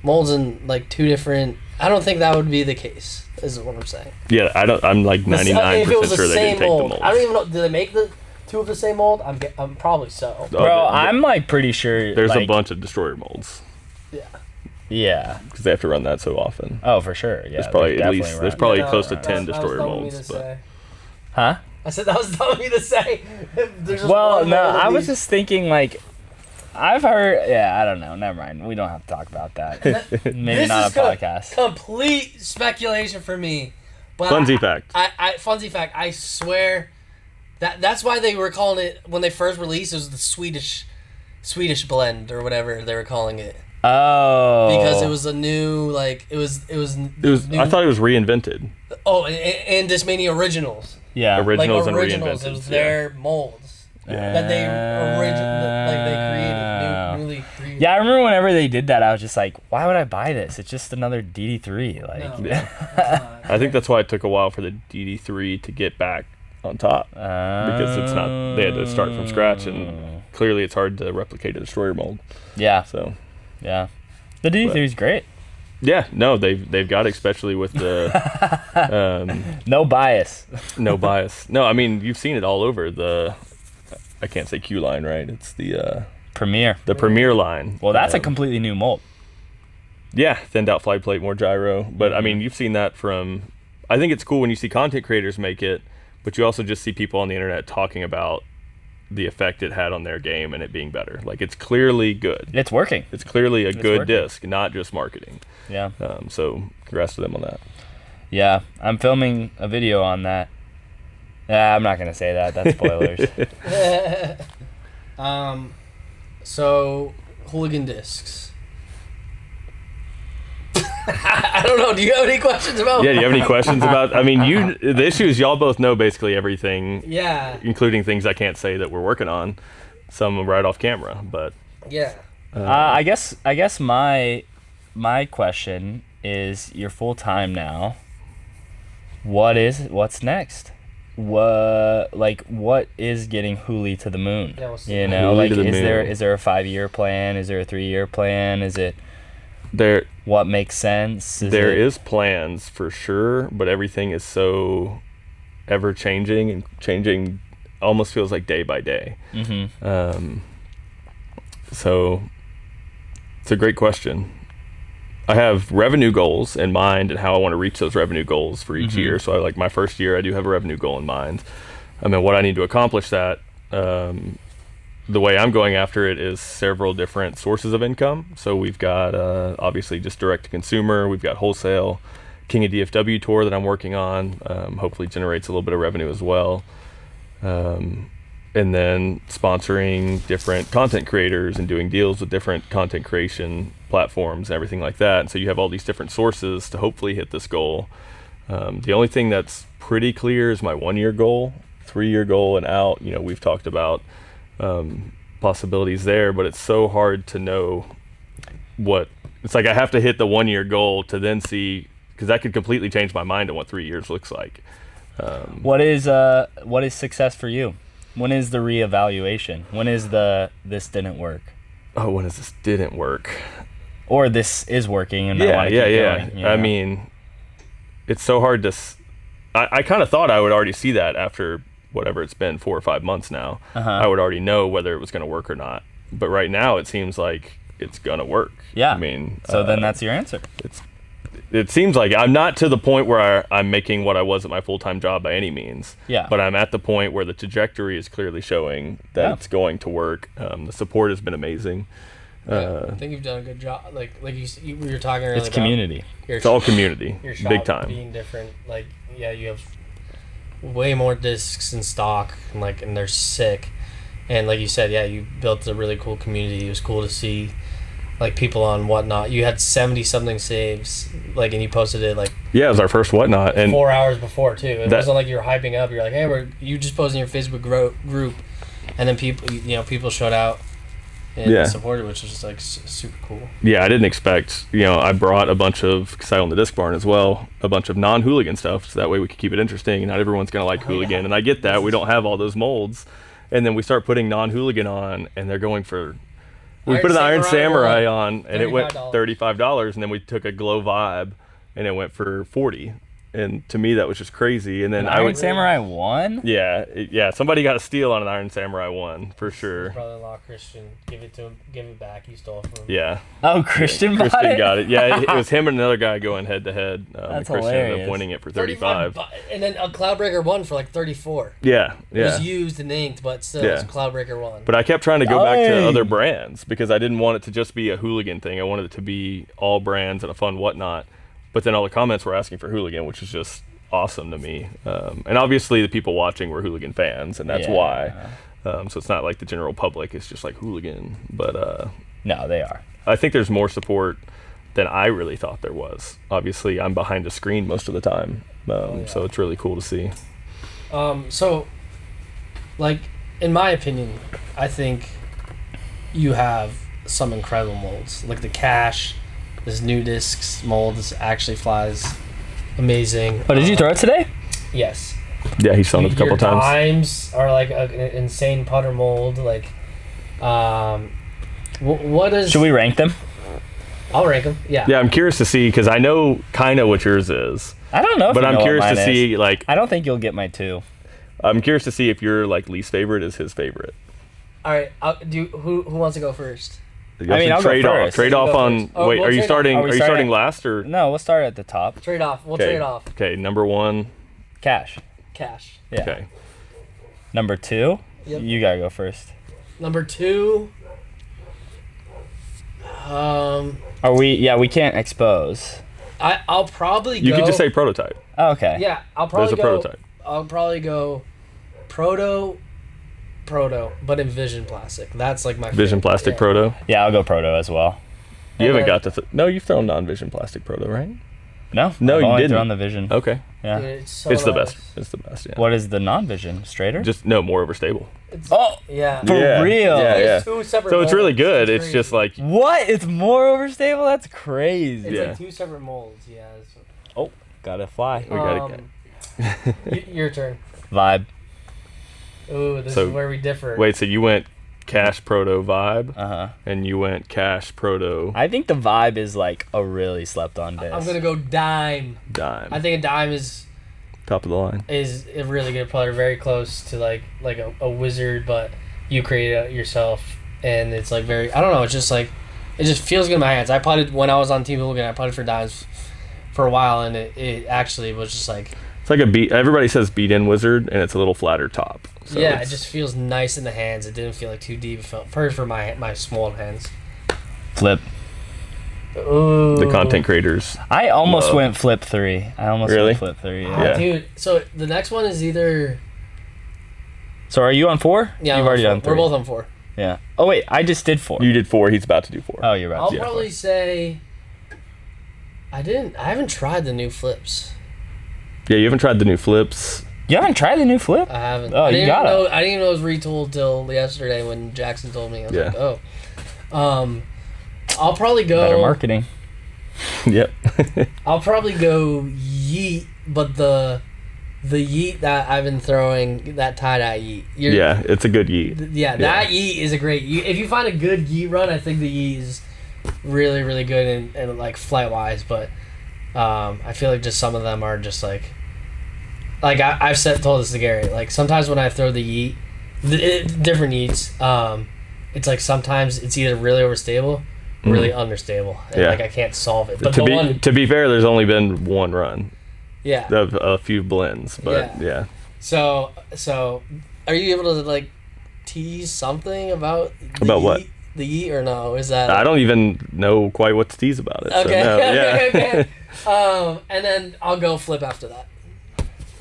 Speaker 1: molds in like two different. I don't think that would be the case, is what I'm saying.
Speaker 3: Yeah, I'm like 99% sure they didn't take the molds.
Speaker 1: I don't even know. Do they make the two of the same mold? I'm probably so.
Speaker 2: Bro, I'm like pretty sure
Speaker 3: there's a bunch of destroyer molds.
Speaker 2: Yeah.
Speaker 3: Because they have to run that so often.
Speaker 2: Oh, for sure. Yeah.
Speaker 3: There's probably close to 10 destroyer molds.
Speaker 2: Huh?
Speaker 1: I said that was dumb of me to say.
Speaker 2: I was just thinking, like, I've heard. Yeah, I don't know. Never mind. We don't have to talk about that. Maybe not a podcast.
Speaker 1: Complete speculation for me. But
Speaker 3: Funsie fact.
Speaker 1: Funsie fact. I swear that's why they were calling it, when they first released, it was the Swedish blend or whatever they were calling it.
Speaker 2: Oh.
Speaker 1: Because it was a new, like, it was.
Speaker 3: I thought it was reinvented.
Speaker 1: Oh, and Discmania originals.
Speaker 2: Yeah,
Speaker 3: originals and reinvented.
Speaker 1: It was their molds that they created,
Speaker 2: Yeah, I remember whenever they did that, I was just like, why would I buy this? It's just another DD3. Like,
Speaker 1: No,
Speaker 3: I think that's why it took a while for the DD3 to get back on top, because it's not. They had to start from scratch, and clearly it's hard to replicate a destroyer mold.
Speaker 2: Yeah.
Speaker 3: So.
Speaker 2: Yeah. The DD3 is great.
Speaker 3: Yeah, no, they've got it, especially with the
Speaker 2: no bias.
Speaker 3: No bias. No, I mean you've seen it all over the. I can't say Q line, right? It's the
Speaker 2: Premier.
Speaker 3: The Premier line.
Speaker 2: Well, that's a completely new mold.
Speaker 3: Yeah, thinned out flight plate, more gyro. But I mean, you've seen that from. I think it's cool when you see content creators make it, but you also just see people on the internet talking about the effect it had on their game and it being better. Like, it's clearly good.
Speaker 2: It's working.
Speaker 3: It's clearly a good disc, not just marketing.
Speaker 2: Yeah.
Speaker 3: So congrats to them on that.
Speaker 2: Yeah, I'm filming a video on that. I'm not gonna say that. That's spoilers.
Speaker 1: So Hooligan discs. I don't know. Do you have any questions about?
Speaker 3: Yeah. Do you have any questions about? I mean, the issue is y'all both know basically everything.
Speaker 1: Yeah.
Speaker 3: Including things I can't say that we're working on. Some right off camera, but.
Speaker 1: Yeah.
Speaker 2: I guess my question is, you're full time now. What's next? What is getting Hooli to the moon?
Speaker 1: Yeah, what's
Speaker 2: you know, like,
Speaker 3: is
Speaker 2: there a 5-year plan? Is there a 3-year plan? Is it what makes sense?
Speaker 3: There is plans for sure, but everything is so ever changing, and changing almost feels like day by day.
Speaker 2: Mm-hmm.
Speaker 3: So it's a great question. I have revenue goals in mind and how I want to reach those revenue goals for each year. So my first year, I do have a revenue goal in mind. I mean, what I need to accomplish that, the way I'm going after it is several different sources of income. So we've got obviously just direct to consumer. We've got wholesale, King of DFW tour that I'm working on. Hopefully generates a little bit of revenue as well. And then sponsoring different content creators and doing deals with different content creation platforms and everything like that. And so you have all these different sources to hopefully hit this goal. The only thing that's pretty clear is my 1-year goal, 3-year goal and out. You know, we've talked about possibilities there, but it's so hard to know it's like I have to hit the 1-year goal to then see, because that could completely change my mind on what 3 years looks like.
Speaker 2: What is success for you? When is the reevaluation? When is this didn't work?
Speaker 3: Oh, when is this didn't work?
Speaker 2: Or this is working and I want to keep going, you know?
Speaker 3: I mean, it's so hard to. I kind of thought I would already see that after whatever it's been 4 or 5 months now. I would already know whether it was going to work or not. But right now, it seems like it's going to work.
Speaker 2: Yeah.
Speaker 3: I mean,
Speaker 2: so then that's your answer.
Speaker 3: It seems like I'm not to the point where I'm making what I was at my full-time job by any means.
Speaker 2: Yeah.
Speaker 3: But I'm at the point where the trajectory is clearly showing that it's going to work. The support has been amazing.
Speaker 1: I think you've done a good job. Like we were talking earlier.
Speaker 2: It's community.
Speaker 3: It's all community.
Speaker 1: Your shop
Speaker 3: big time.
Speaker 1: Being different. Like, yeah, you have way more discs in stock, and they're sick. And like you said, yeah, you built a really cool community. It was cool to see. Like, people on Whatnot. You had 70-something saves, and you posted it,
Speaker 3: Yeah, it was our first Whatnot. And
Speaker 1: 4 hours before, too. It wasn't like you were hyping up. You're like, hey, you just posted in your Facebook group, and then people showed out and supported, which was just, super cool.
Speaker 3: Yeah, I didn't expect, I brought a bunch of, because I own the Disc Barn as well, a bunch of non-Hooligan stuff, so that way we could keep it interesting, and not everyone's going to like Hooligan. Yeah. And I get that. We don't have all those molds. And then we start putting non-Hooligan on, and they're going for... We put an Iron Samurai on, and it went $35, and then we took a Glow Vibe, and it went for $40. And to me, that was just crazy. And then
Speaker 2: Iron Samurai 1?
Speaker 3: Yeah. Somebody got a steal on an Iron Samurai 1 for sure.
Speaker 1: His brother-in-law Christian, give it back. He stole it from him.
Speaker 3: Yeah.
Speaker 2: Oh, Christian
Speaker 3: got it. Yeah, it was him and another guy going head to head.
Speaker 2: That's
Speaker 3: Christian
Speaker 2: hilarious.
Speaker 3: ended up winning it for 35.
Speaker 1: And then a Cloudbreaker 1 for 34.
Speaker 3: Yeah.
Speaker 1: It was used and inked, but still, it's Cloudbreaker 1.
Speaker 3: But I kept trying to go back to other brands because I didn't want it to just be a Hooligan thing. I wanted it to be all brands and a fun Whatnot. But then all the comments were asking for Hooligan, which is just awesome to me. And obviously the people watching were Hooligan fans, and that's why. So it's not like the general public is just like Hooligan. But
Speaker 2: no, they are.
Speaker 3: I think there's more support than I really thought there was. Obviously, I'm behind a screen most of the time. So it's really cool to see.
Speaker 1: So, in my opinion, I think you have some incredible molds. Like the Cash, this new discs mold. This actually flies amazing.
Speaker 2: Oh, did you throw it today?
Speaker 1: Yes.
Speaker 3: Yeah, he's shown it a couple times.
Speaker 1: Dimes are like an insane putter mold. Like, what is?
Speaker 2: Should we rank them?
Speaker 1: I'll rank them. Yeah.
Speaker 3: Yeah, I'm curious to see because I know kind of what yours is.
Speaker 2: I don't know.
Speaker 3: But I'm curious to see like.
Speaker 2: I don't think you'll get my 2.
Speaker 3: I'm curious to see if your like least favorite is his favorite.
Speaker 1: All right. Who wants to go first?
Speaker 2: I mean, I'll go first.
Speaker 3: Trade off on.
Speaker 1: Oh,
Speaker 3: wait,
Speaker 1: we'll
Speaker 3: are you starting? Are you starting last or?
Speaker 2: No, we'll start at the top.
Speaker 1: Trade off. We'll trade off.
Speaker 3: Okay, number 1.
Speaker 2: Cash. Yeah.
Speaker 3: Okay.
Speaker 2: Number 2.
Speaker 1: Yep.
Speaker 2: You gotta go first.
Speaker 1: Number 2.
Speaker 2: Are we? Yeah, we can't expose.
Speaker 1: I'll probably go.
Speaker 3: You could just say prototype.
Speaker 2: Oh, okay.
Speaker 1: Yeah, I'll probably
Speaker 3: There's a
Speaker 1: go.
Speaker 3: prototype.
Speaker 1: I'll probably go proto, but in Vision Plastic. That's like my
Speaker 3: Vision
Speaker 1: favorite.
Speaker 3: Plastic
Speaker 1: Yeah.
Speaker 3: Proto.
Speaker 2: Yeah, I'll go proto as well.
Speaker 3: You
Speaker 1: And
Speaker 3: haven't
Speaker 1: then-
Speaker 3: got to. No, you've thrown non-Vision Plastic Proto, right?
Speaker 2: No,
Speaker 3: No,
Speaker 2: I've
Speaker 3: you
Speaker 2: only
Speaker 3: didn't.
Speaker 2: thrown the Vision.
Speaker 3: Okay.
Speaker 2: Yeah.
Speaker 1: Dude, it's so
Speaker 3: It's the
Speaker 1: nice.
Speaker 3: best. It's the best. Yeah.
Speaker 2: What is the non-Vision? Straighter?
Speaker 3: Just no more overstable.
Speaker 2: Oh,
Speaker 1: Yeah.
Speaker 2: For real?
Speaker 3: Yeah,
Speaker 1: There's
Speaker 3: yeah.
Speaker 1: 2 separate
Speaker 3: So it's really
Speaker 1: molds.
Speaker 3: good. It's
Speaker 1: crazy.
Speaker 3: just like
Speaker 2: what? It's more overstable? That's crazy.
Speaker 1: It's
Speaker 3: Yeah.
Speaker 1: like 2 separate molds. Yeah.
Speaker 2: Oh, gotta fly.
Speaker 3: we gotta get.
Speaker 1: Your turn.
Speaker 2: Vibe.
Speaker 1: Ooh, this
Speaker 3: So,
Speaker 1: is where we differ.
Speaker 3: Wait, so you went Cash Proto Vibe,
Speaker 2: Uh-huh.
Speaker 3: and you went Cash Proto
Speaker 2: I think the Vibe is like a really slept-on disc.
Speaker 1: I'm gonna go Dime.
Speaker 3: Dime.
Speaker 1: I think a Dime is
Speaker 3: Top of the line.
Speaker 1: a really good putter, very close to like a wizard, but you create it yourself, and it's like very. I don't know. It's just like it just feels good in my hands. I putted when I was on Team Hooligan. I putted for Dimes for a while, and it actually was just like.
Speaker 3: It's like a beat. Everybody says beat in wizard, and it's a little flatter top. So
Speaker 1: Yeah, it
Speaker 3: it's-
Speaker 1: just feels nice in the hands. It didn't feel like too deep. It felt perfect for my small hands.
Speaker 2: Flip.
Speaker 1: Ooh.
Speaker 3: the content creators.
Speaker 2: I almost
Speaker 3: Love.
Speaker 2: went flip 3. I almost
Speaker 3: Really?
Speaker 2: went flip 3. Yeah.
Speaker 3: Yeah.
Speaker 1: Dude, so the next one is either.
Speaker 2: So are you on 4?
Speaker 1: Yeah,
Speaker 2: You've
Speaker 1: I'm
Speaker 2: already
Speaker 1: on
Speaker 2: done 3.
Speaker 1: four. We're both on 4.
Speaker 2: Yeah. Oh wait, I just did 4.
Speaker 3: You did 4. He's about to do 4.
Speaker 2: Oh, you're right.
Speaker 1: I'll
Speaker 3: Yeah.
Speaker 1: probably say. I haven't tried the new flips.
Speaker 3: Yeah, you haven't tried the new flips.
Speaker 2: You haven't tried the new flip?
Speaker 1: I haven't.
Speaker 2: Oh,
Speaker 1: I
Speaker 2: you
Speaker 1: didn't
Speaker 2: gotta.
Speaker 1: Know, I didn't even know it was retooled till yesterday when Jackson told me. I was
Speaker 3: Yeah.
Speaker 1: like, oh. I'll probably go.
Speaker 2: Better marketing.
Speaker 3: Yep.
Speaker 1: I'll probably go Yeet, but the Yeet that I've been throwing, that tie-dye Yeet.
Speaker 3: Yeah, it's a good yeet.
Speaker 1: Yeah, that Yeet is a great Yeet. If you find a good Yeet run, I think the Yeet is really, really good and like flight-wise, but I feel like just some of them are just like I've told this to Gary, like sometimes when I throw the Yeet, different Yeets, it's like sometimes it's either really overstable, really understable, and
Speaker 3: Yeah.
Speaker 1: like I can't solve it. But
Speaker 3: To be fair, there's only been one run
Speaker 1: yeah.
Speaker 3: of a few blends, but yeah.
Speaker 1: So are you able to like tease something about the
Speaker 3: About what?
Speaker 1: Yeet? The Yeet or no? Is that
Speaker 3: I don't even know quite what to tease about it.
Speaker 1: okay?
Speaker 3: So no, yeah.
Speaker 1: okay. And then I'll go flip after that.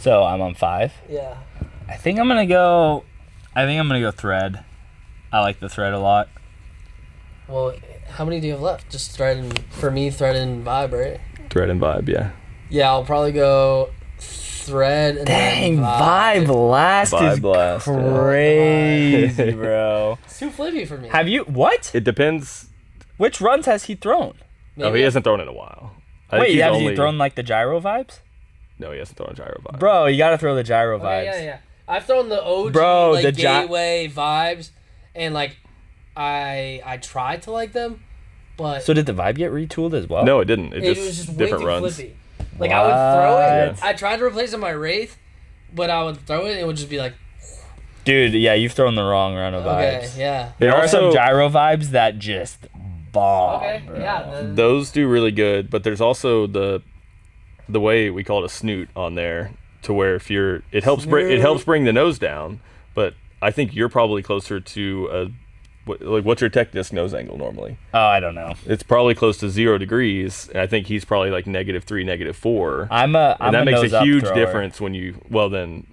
Speaker 2: So I'm on 5.
Speaker 1: Yeah.
Speaker 2: I think I'm gonna go thread. I like the thread a lot.
Speaker 1: Well, how many do you have left? Just thread and for me, thread and vibe, right?
Speaker 3: Thread and vibe, yeah.
Speaker 1: Yeah, I'll probably go thread and
Speaker 2: Dang,
Speaker 1: then
Speaker 2: vibe last
Speaker 3: Vibe
Speaker 2: is
Speaker 3: blast, yeah.
Speaker 2: crazy, bro.
Speaker 1: It's too flippy for me.
Speaker 2: Have you what?
Speaker 3: It depends.
Speaker 2: Which runs has he thrown?
Speaker 3: Oh, he hasn't thrown in a while. I think
Speaker 2: Wait,
Speaker 3: he's
Speaker 2: has
Speaker 3: only-
Speaker 2: he thrown like the gyro vibes?
Speaker 3: No, he hasn't thrown a gyro vibe.
Speaker 2: Bro, you gotta throw the gyro
Speaker 1: Okay,
Speaker 2: vibes.
Speaker 1: yeah. I've thrown the OG
Speaker 2: Bro,
Speaker 1: like
Speaker 2: the
Speaker 1: gateway vibes, and like I tried to like them, but
Speaker 2: So did the vibe get retooled as well?
Speaker 3: No, it didn't. It
Speaker 1: it
Speaker 3: just,
Speaker 1: was just way
Speaker 3: different
Speaker 1: too
Speaker 3: runs.
Speaker 1: flippy. Like I would throw it.
Speaker 3: What?
Speaker 1: I tried to replace it with my Wraith, but I would throw it and it would just be like,
Speaker 2: Dude, yeah, you've thrown the wrong run of
Speaker 1: okay,
Speaker 2: vibes.
Speaker 1: yeah.
Speaker 3: It
Speaker 2: There are some
Speaker 3: also-
Speaker 2: gyro vibes that just bomb.
Speaker 1: Okay,
Speaker 2: bro.
Speaker 1: yeah. Then,
Speaker 3: Those do really good, but there's also the way we call it a snoot on there, to where if you're it helps bring the nose down, but I think you're probably closer to a what's your tech disc nose angle normally?
Speaker 2: Oh, I don't know.
Speaker 3: It's probably close to 0 degrees, and I think he's probably like -3, -4.
Speaker 2: I'm
Speaker 3: and that
Speaker 2: a
Speaker 3: makes
Speaker 2: nose
Speaker 3: a
Speaker 2: up
Speaker 3: huge
Speaker 2: thrower.
Speaker 3: difference when you then.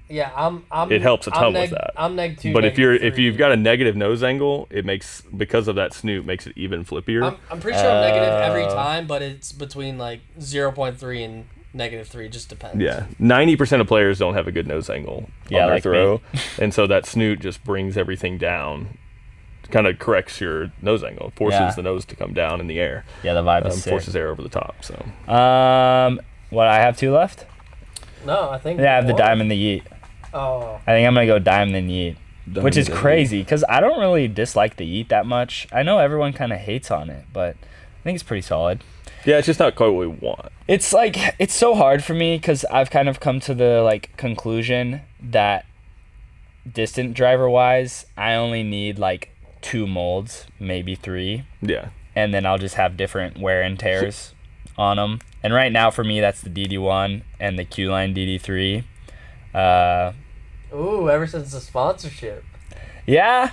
Speaker 1: yeah, I'm.
Speaker 3: It helps a ton with
Speaker 1: neg-
Speaker 3: that.
Speaker 1: I'm -2.
Speaker 3: But if
Speaker 1: -3.
Speaker 3: you've got a negative nose angle, it makes, because of that snoot, makes it even flippier.
Speaker 1: I'm pretty sure I'm negative every time, but it's between like 0.3 and -3. Just depends.
Speaker 3: Yeah, 90% of players don't have a good nose angle on their
Speaker 2: like
Speaker 3: throw, and so that snoot just brings everything down kind of corrects your nose angle. It forces the nose to come down in the air.
Speaker 2: Yeah, the vibe is sick.
Speaker 3: Forces air over the top. So.
Speaker 2: What, I have 2 left?
Speaker 1: No, I think.
Speaker 2: Yeah, I have the diamond, the yeet.
Speaker 1: Oh.
Speaker 2: I think I'm gonna go diamond and yeet, which is crazy because I don't really dislike the yeet that much. I know everyone kind of hates on it, but I think it's pretty solid.
Speaker 3: Yeah, it's just not quite what we want.
Speaker 2: It's like, it's so hard for me because I've kind of come to the like conclusion that distant driver wise, I only need like 2 molds, maybe 3.
Speaker 3: Yeah.
Speaker 2: And then I'll just have different wear and tears on them. And right now for me, that's the DD1 and the Q-Line DD3.
Speaker 1: Ooh, ever since the sponsorship.
Speaker 2: Yeah.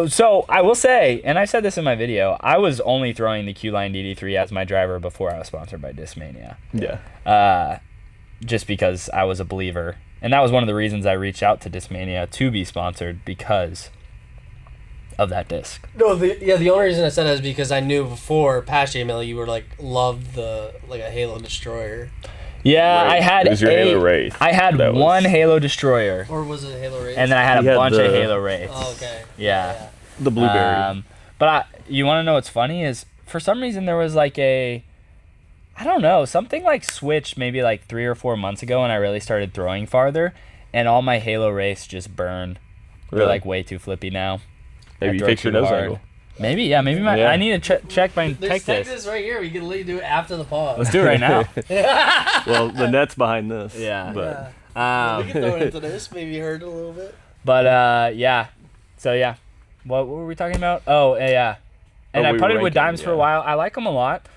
Speaker 2: So I will say, and I said this in my video, I was only throwing the Q-Line DD3 as my driver before I was sponsored by Discmania.
Speaker 3: Yeah.
Speaker 2: Just because I was a believer. And that was one of the reasons I reached out to Discmania to be sponsored, because of that disc.
Speaker 1: No, the only reason I said that is because I knew before past JML you were like loved the like a Halo Destroyer.
Speaker 2: Yeah,
Speaker 3: Wraith.
Speaker 2: I had
Speaker 3: it was your Halo Wraith.
Speaker 2: I had one Halo Destroyer.
Speaker 1: Or was it Halo Wraith?
Speaker 2: And then I had a bunch of Halo Wraiths.
Speaker 1: Oh, okay.
Speaker 2: Yeah.
Speaker 3: The blueberry.
Speaker 2: But you want to know what's funny is, for some reason there was like I don't know, something like switched maybe like 3 or 4 months ago, and I really started throwing farther, and all my Halo Wraiths just burn. They're like way too flippy now.
Speaker 3: Maybe you fix your nose angle.
Speaker 2: Maybe, yeah. Maybe I need to check my
Speaker 1: There's
Speaker 2: tech
Speaker 1: this right here. We can literally do it after the pod.
Speaker 2: Let's do it right now.
Speaker 3: Well, the net's behind this.
Speaker 2: Yeah.
Speaker 3: But
Speaker 1: we can throw it into this. Maybe hurt a little bit.
Speaker 2: But yeah. So yeah. What were we talking about? Oh yeah. And I putted with dimes for a while. I like them a lot.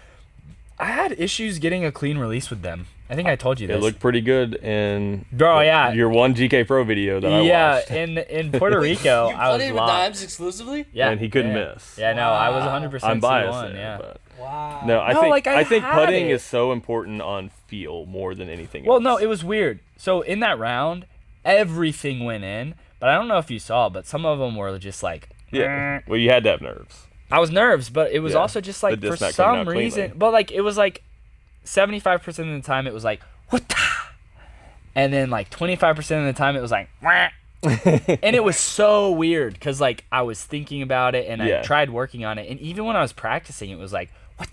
Speaker 2: I had issues getting a clean release with them. I think I told you this.
Speaker 3: It looked pretty good in
Speaker 2: your
Speaker 3: one GK Pro video that I watched.
Speaker 2: Yeah, in Puerto Rico, I was
Speaker 1: putted with dimes exclusively?
Speaker 3: Yeah. And he couldn't miss.
Speaker 2: Yeah, no, I was 100%
Speaker 3: I'm biased
Speaker 2: C1,
Speaker 3: there, but
Speaker 1: wow.
Speaker 3: No, I think putting is so important on feel more than anything else.
Speaker 2: Well, no, it was weird. So in that round, everything went in, but I don't know if you saw, but some of them were just like,
Speaker 3: yeah. Well, you had to have nerves.
Speaker 2: I was nerves, but it was also just like, for some reason, but like it was like 75% of the time it was like, what? And then like 25% of the time it was like, wah. And it was so weird because like I was thinking about it and I tried working on it, and even when I was practicing it was like, what?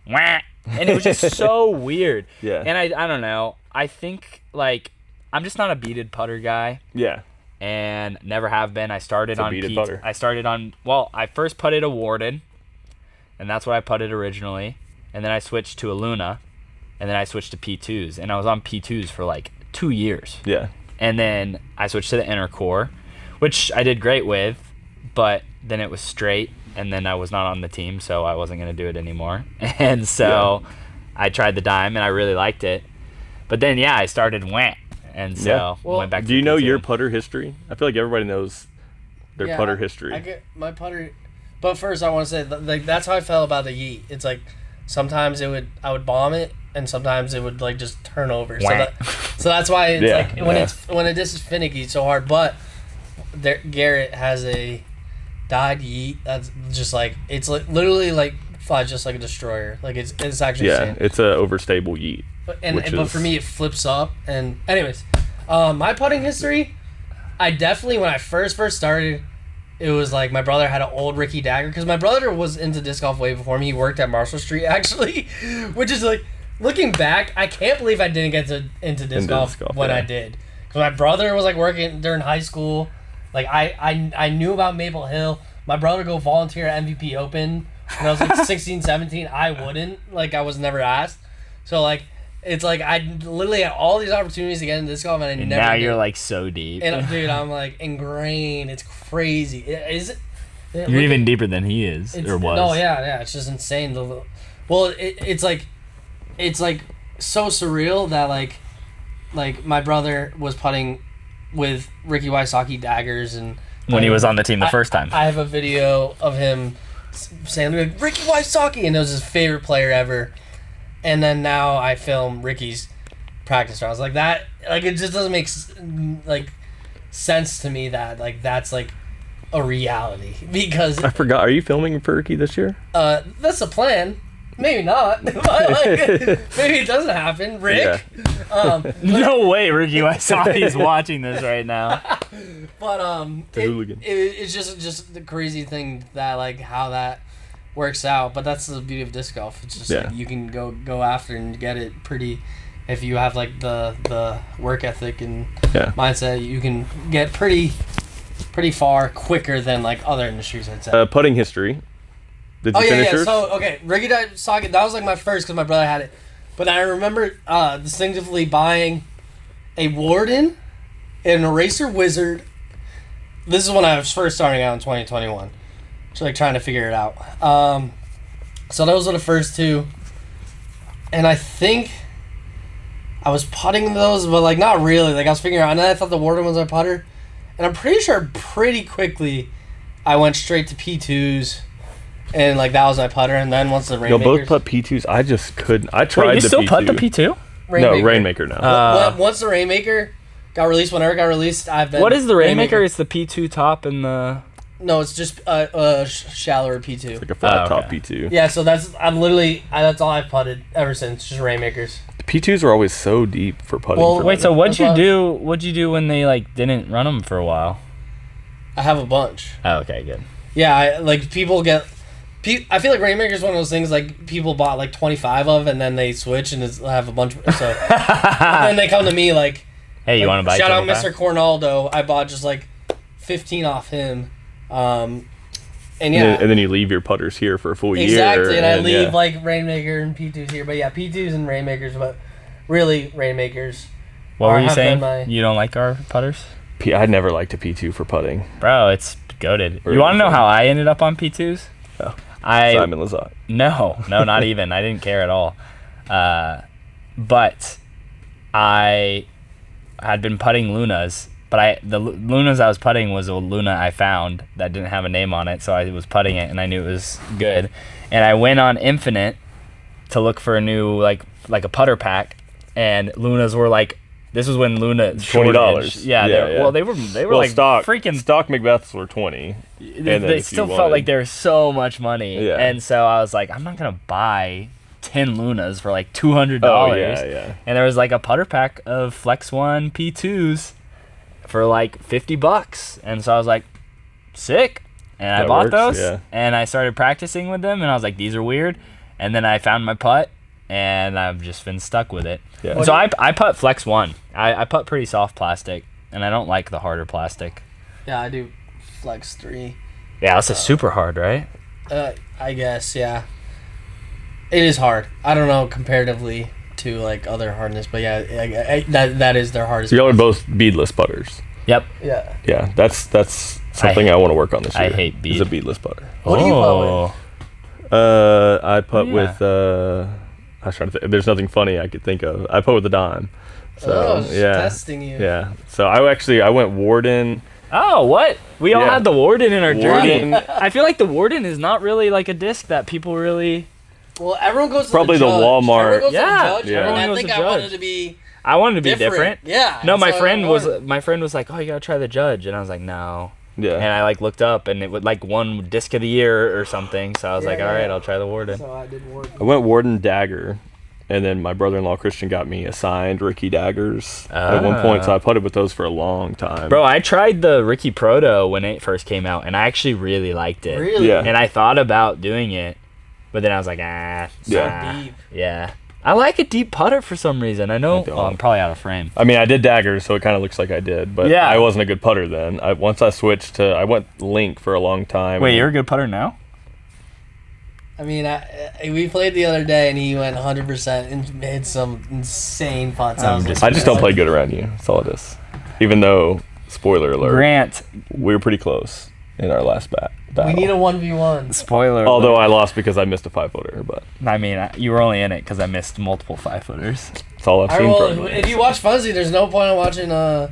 Speaker 2: Wah. And it was just so weird.
Speaker 3: Yeah.
Speaker 2: And I don't know. I think like I'm just not a beaded putter guy.
Speaker 3: Yeah.
Speaker 2: And never have been. I started on
Speaker 3: beaded putter.
Speaker 2: I first putted a Warden, and that's what I putted originally, and then I switched to a Luna, and then I switched to P2s, and I was on P2s for like 2 years.
Speaker 3: Yeah.
Speaker 2: And then I switched to the Inner Core, which I did great with, but then it was straight, and then I was not on the team, so I wasn't going to do it anymore. And so I tried the Dime, and I really liked it. But then, I started went, and so went back to
Speaker 3: Do you know
Speaker 2: P2.
Speaker 3: your putter history? I feel like everybody knows their putter history.
Speaker 1: I get my putter, but first I want to say like that's how I felt about the yeet. It's like sometimes I would bomb it, and sometimes it would like just turn over. So that's why it's like when a disc is finicky, it's so hard. But Garrett has a dyed yeet that's just like it's like literally like flies just like a destroyer. Like it's actually insane.
Speaker 3: It's a overstable yeet.
Speaker 1: But for me it flips up. And anyways, my putting history, I definitely when I first started, it was like my brother had an old Ricky Dagger because my brother was into disc golf way before me. He worked at Marshall Street actually, which is like looking back, I can't believe I didn't get into disc golf when I did. Because my brother was like working during high school. Like I knew about Maple Hill. My brother would go volunteer at MVP Open when I was like 16, 17. I wouldn't. Like I was never asked. So like it's like I literally had all these opportunities to get into disc golf and I never
Speaker 2: now
Speaker 1: did.
Speaker 2: You're like so deep.
Speaker 1: And dude, I'm like ingrained. It's crazy. Is it?
Speaker 2: You're even deeper than he is or was.
Speaker 1: No, yeah. It's just insane. It's like so surreal that like my brother was putting with Ricky Wysocki daggers and
Speaker 2: when he was on the team the first time.
Speaker 1: I have a video of him saying like, Ricky Wysocki, and it was his favorite player ever. And then now I film Ricky's practice rounds like that. Like it just doesn't make like sense to me that like that's like a reality because
Speaker 3: I forgot. Are you filming for Ricky this year?
Speaker 1: That's the plan. Maybe not. But like, maybe it doesn't happen. Rick.
Speaker 3: Yeah.
Speaker 2: No way, Ricky. I saw he's watching this right now.
Speaker 1: But
Speaker 3: The Hooligan.
Speaker 1: it's just the crazy thing that like how that works out. But that's the beauty of disc golf. It's just like you can go after and get it pretty. If you have like the work ethic and mindset, you can get pretty far quicker than like other industries. I'd say.
Speaker 3: Putting history. Did you finish yours?
Speaker 1: So okay, Ricky Saga. That was like my first because my brother had it. But I remember distinctively buying a Warden and an Eraser Wizard. This is when I was first starting out in 2021. So like trying to figure it out. So those were the first two. And I think I was putting those, but like not really. Like I was figuring out, and then I thought the Warden was my putter. And I'm pretty sure pretty quickly I went straight to P2s. And like that was my putter, and then once the Rainmakers...
Speaker 3: You'll both put P2s. I just couldn't. I tried
Speaker 2: Wait, you
Speaker 3: the
Speaker 2: still
Speaker 3: P2.
Speaker 2: putt the P2?
Speaker 3: No, Rainmaker now.
Speaker 1: Once the Rainmaker got released, whenever it got released, I've been...
Speaker 2: What is the Rainmaker? It's the P2 top and the...
Speaker 1: No, it's just shallower P2.
Speaker 3: It's like a flat top P2.
Speaker 1: Yeah, so that's all I've putted ever since, just Rainmakers.
Speaker 3: The P2s are always so deep for putting.
Speaker 1: Well,
Speaker 3: for
Speaker 2: Wait, so
Speaker 1: What'd you
Speaker 2: do when they like didn't run them for a while?
Speaker 1: I have a bunch.
Speaker 2: Oh, okay, good.
Speaker 1: Yeah, like people get... I feel like Rainmaker is one of those things like people bought like 25 of, and then they switch and have a bunch. So and then they come to me like,
Speaker 2: "Hey, you want to buy?"
Speaker 1: Shout out Mr. Cornaldo. I bought just like 15 off him, and yeah.
Speaker 3: And then you leave your putters here for a full year.
Speaker 1: Exactly, and I leave like Rainmaker and P2s here, but yeah, P2s and Rainmakers, but really Rainmakers.
Speaker 2: What were you saying? You don't like our putters?
Speaker 3: I'd never liked a P2 for putting.
Speaker 2: Bro, it's goated. You want to know how I ended up on P2s?
Speaker 3: Oh. Simon Lizotte.
Speaker 2: No, not even. I didn't care at all. But I had been putting Lunas, but the Lunas I was putting was a Luna I found that didn't have a name on it, so I was putting it and I knew it was good. And I went on Infinite to look for a new like a putter pack, and Lunas were like, this was when Luna
Speaker 3: $20.
Speaker 2: Yeah. Well, they were like
Speaker 3: stock
Speaker 2: freaking
Speaker 3: Macbeths were 20.
Speaker 2: They still felt like they were so much money.
Speaker 3: Yeah.
Speaker 2: And so I was like, I'm not gonna buy 10 Lunas for like $200.
Speaker 3: Oh, yeah.
Speaker 2: And there was like a putter pack of Flex One P2s for like $50. And so I was like, sick. And I bought those. Yeah. And I started practicing with them, and I was like, these are weird. And then I found my putt, and I've just been stuck with it. Yeah. So I putt Flex One. I putt pretty soft plastic, and I don't like the harder plastic.
Speaker 1: Yeah, I do Flex 3.
Speaker 2: Yeah, that's a super hard, right?
Speaker 1: I guess, yeah. It is hard. I don't know comparatively to like other hardness, but yeah, that is their hardest.
Speaker 3: So y'all are both beadless putters.
Speaker 2: Yep.
Speaker 1: Yeah.
Speaker 3: Yeah, that's something I want to work on this year.
Speaker 2: I hate bead.
Speaker 3: Is a beadless putter.
Speaker 1: What do you putt with?
Speaker 3: I putt with. I was trying to think. There's nothing funny I could think of. I putt with a dime. So
Speaker 1: testing you.
Speaker 3: Yeah. So I went Warden.
Speaker 2: Oh, what? We all had the Warden in our
Speaker 3: Warden.
Speaker 2: journey. I feel like the Warden is not really like a disc that people really...
Speaker 1: Well, everyone goes to
Speaker 3: probably
Speaker 1: the
Speaker 3: Walmart.
Speaker 1: Everyone goes to the judge,
Speaker 2: yeah.
Speaker 1: And I think I wanted to be...
Speaker 2: I wanted to be different.
Speaker 1: Yeah.
Speaker 2: No, my friend was like, oh, you gotta try the judge. And I was like, no.
Speaker 3: Yeah.
Speaker 2: And I like looked up, and it would like won disc of the year or something. So I was like, all right, I'll try the Warden.
Speaker 1: So I did Warden.
Speaker 3: I went Warden Dagger. And then my brother-in-law Christian got me assigned Ricky daggers at one point, so I putted with those for a long time.
Speaker 2: Bro, I tried the Ricky Proto when it first came out, and I actually really liked it.
Speaker 1: Really?
Speaker 3: Yeah.
Speaker 2: And I thought about doing it, but then I was like,
Speaker 1: deep.
Speaker 2: Yeah. I like a deep putter for some reason. I know. I'm probably out of frame.
Speaker 3: I mean, I did daggers, so it kind of looks like I did, but I wasn't a good putter then. Once I switched to, I went Link for a long time.
Speaker 2: Wait, you're a good putter now?
Speaker 1: I mean, we played the other day, and he went 100% and made some insane putts.
Speaker 3: I just don't play good around you. That's all it is. Even though, spoiler alert,
Speaker 2: Grant,
Speaker 3: we were pretty close in our last battle.
Speaker 1: We need a 1v1.
Speaker 2: Spoiler
Speaker 3: Although
Speaker 2: alert.
Speaker 3: I lost because I missed a 5-footer, but...
Speaker 2: I mean, you were only in it because I missed multiple 5-footers.
Speaker 3: That's all I've seen from you.
Speaker 1: If you watch Funsie, there's no point in watching their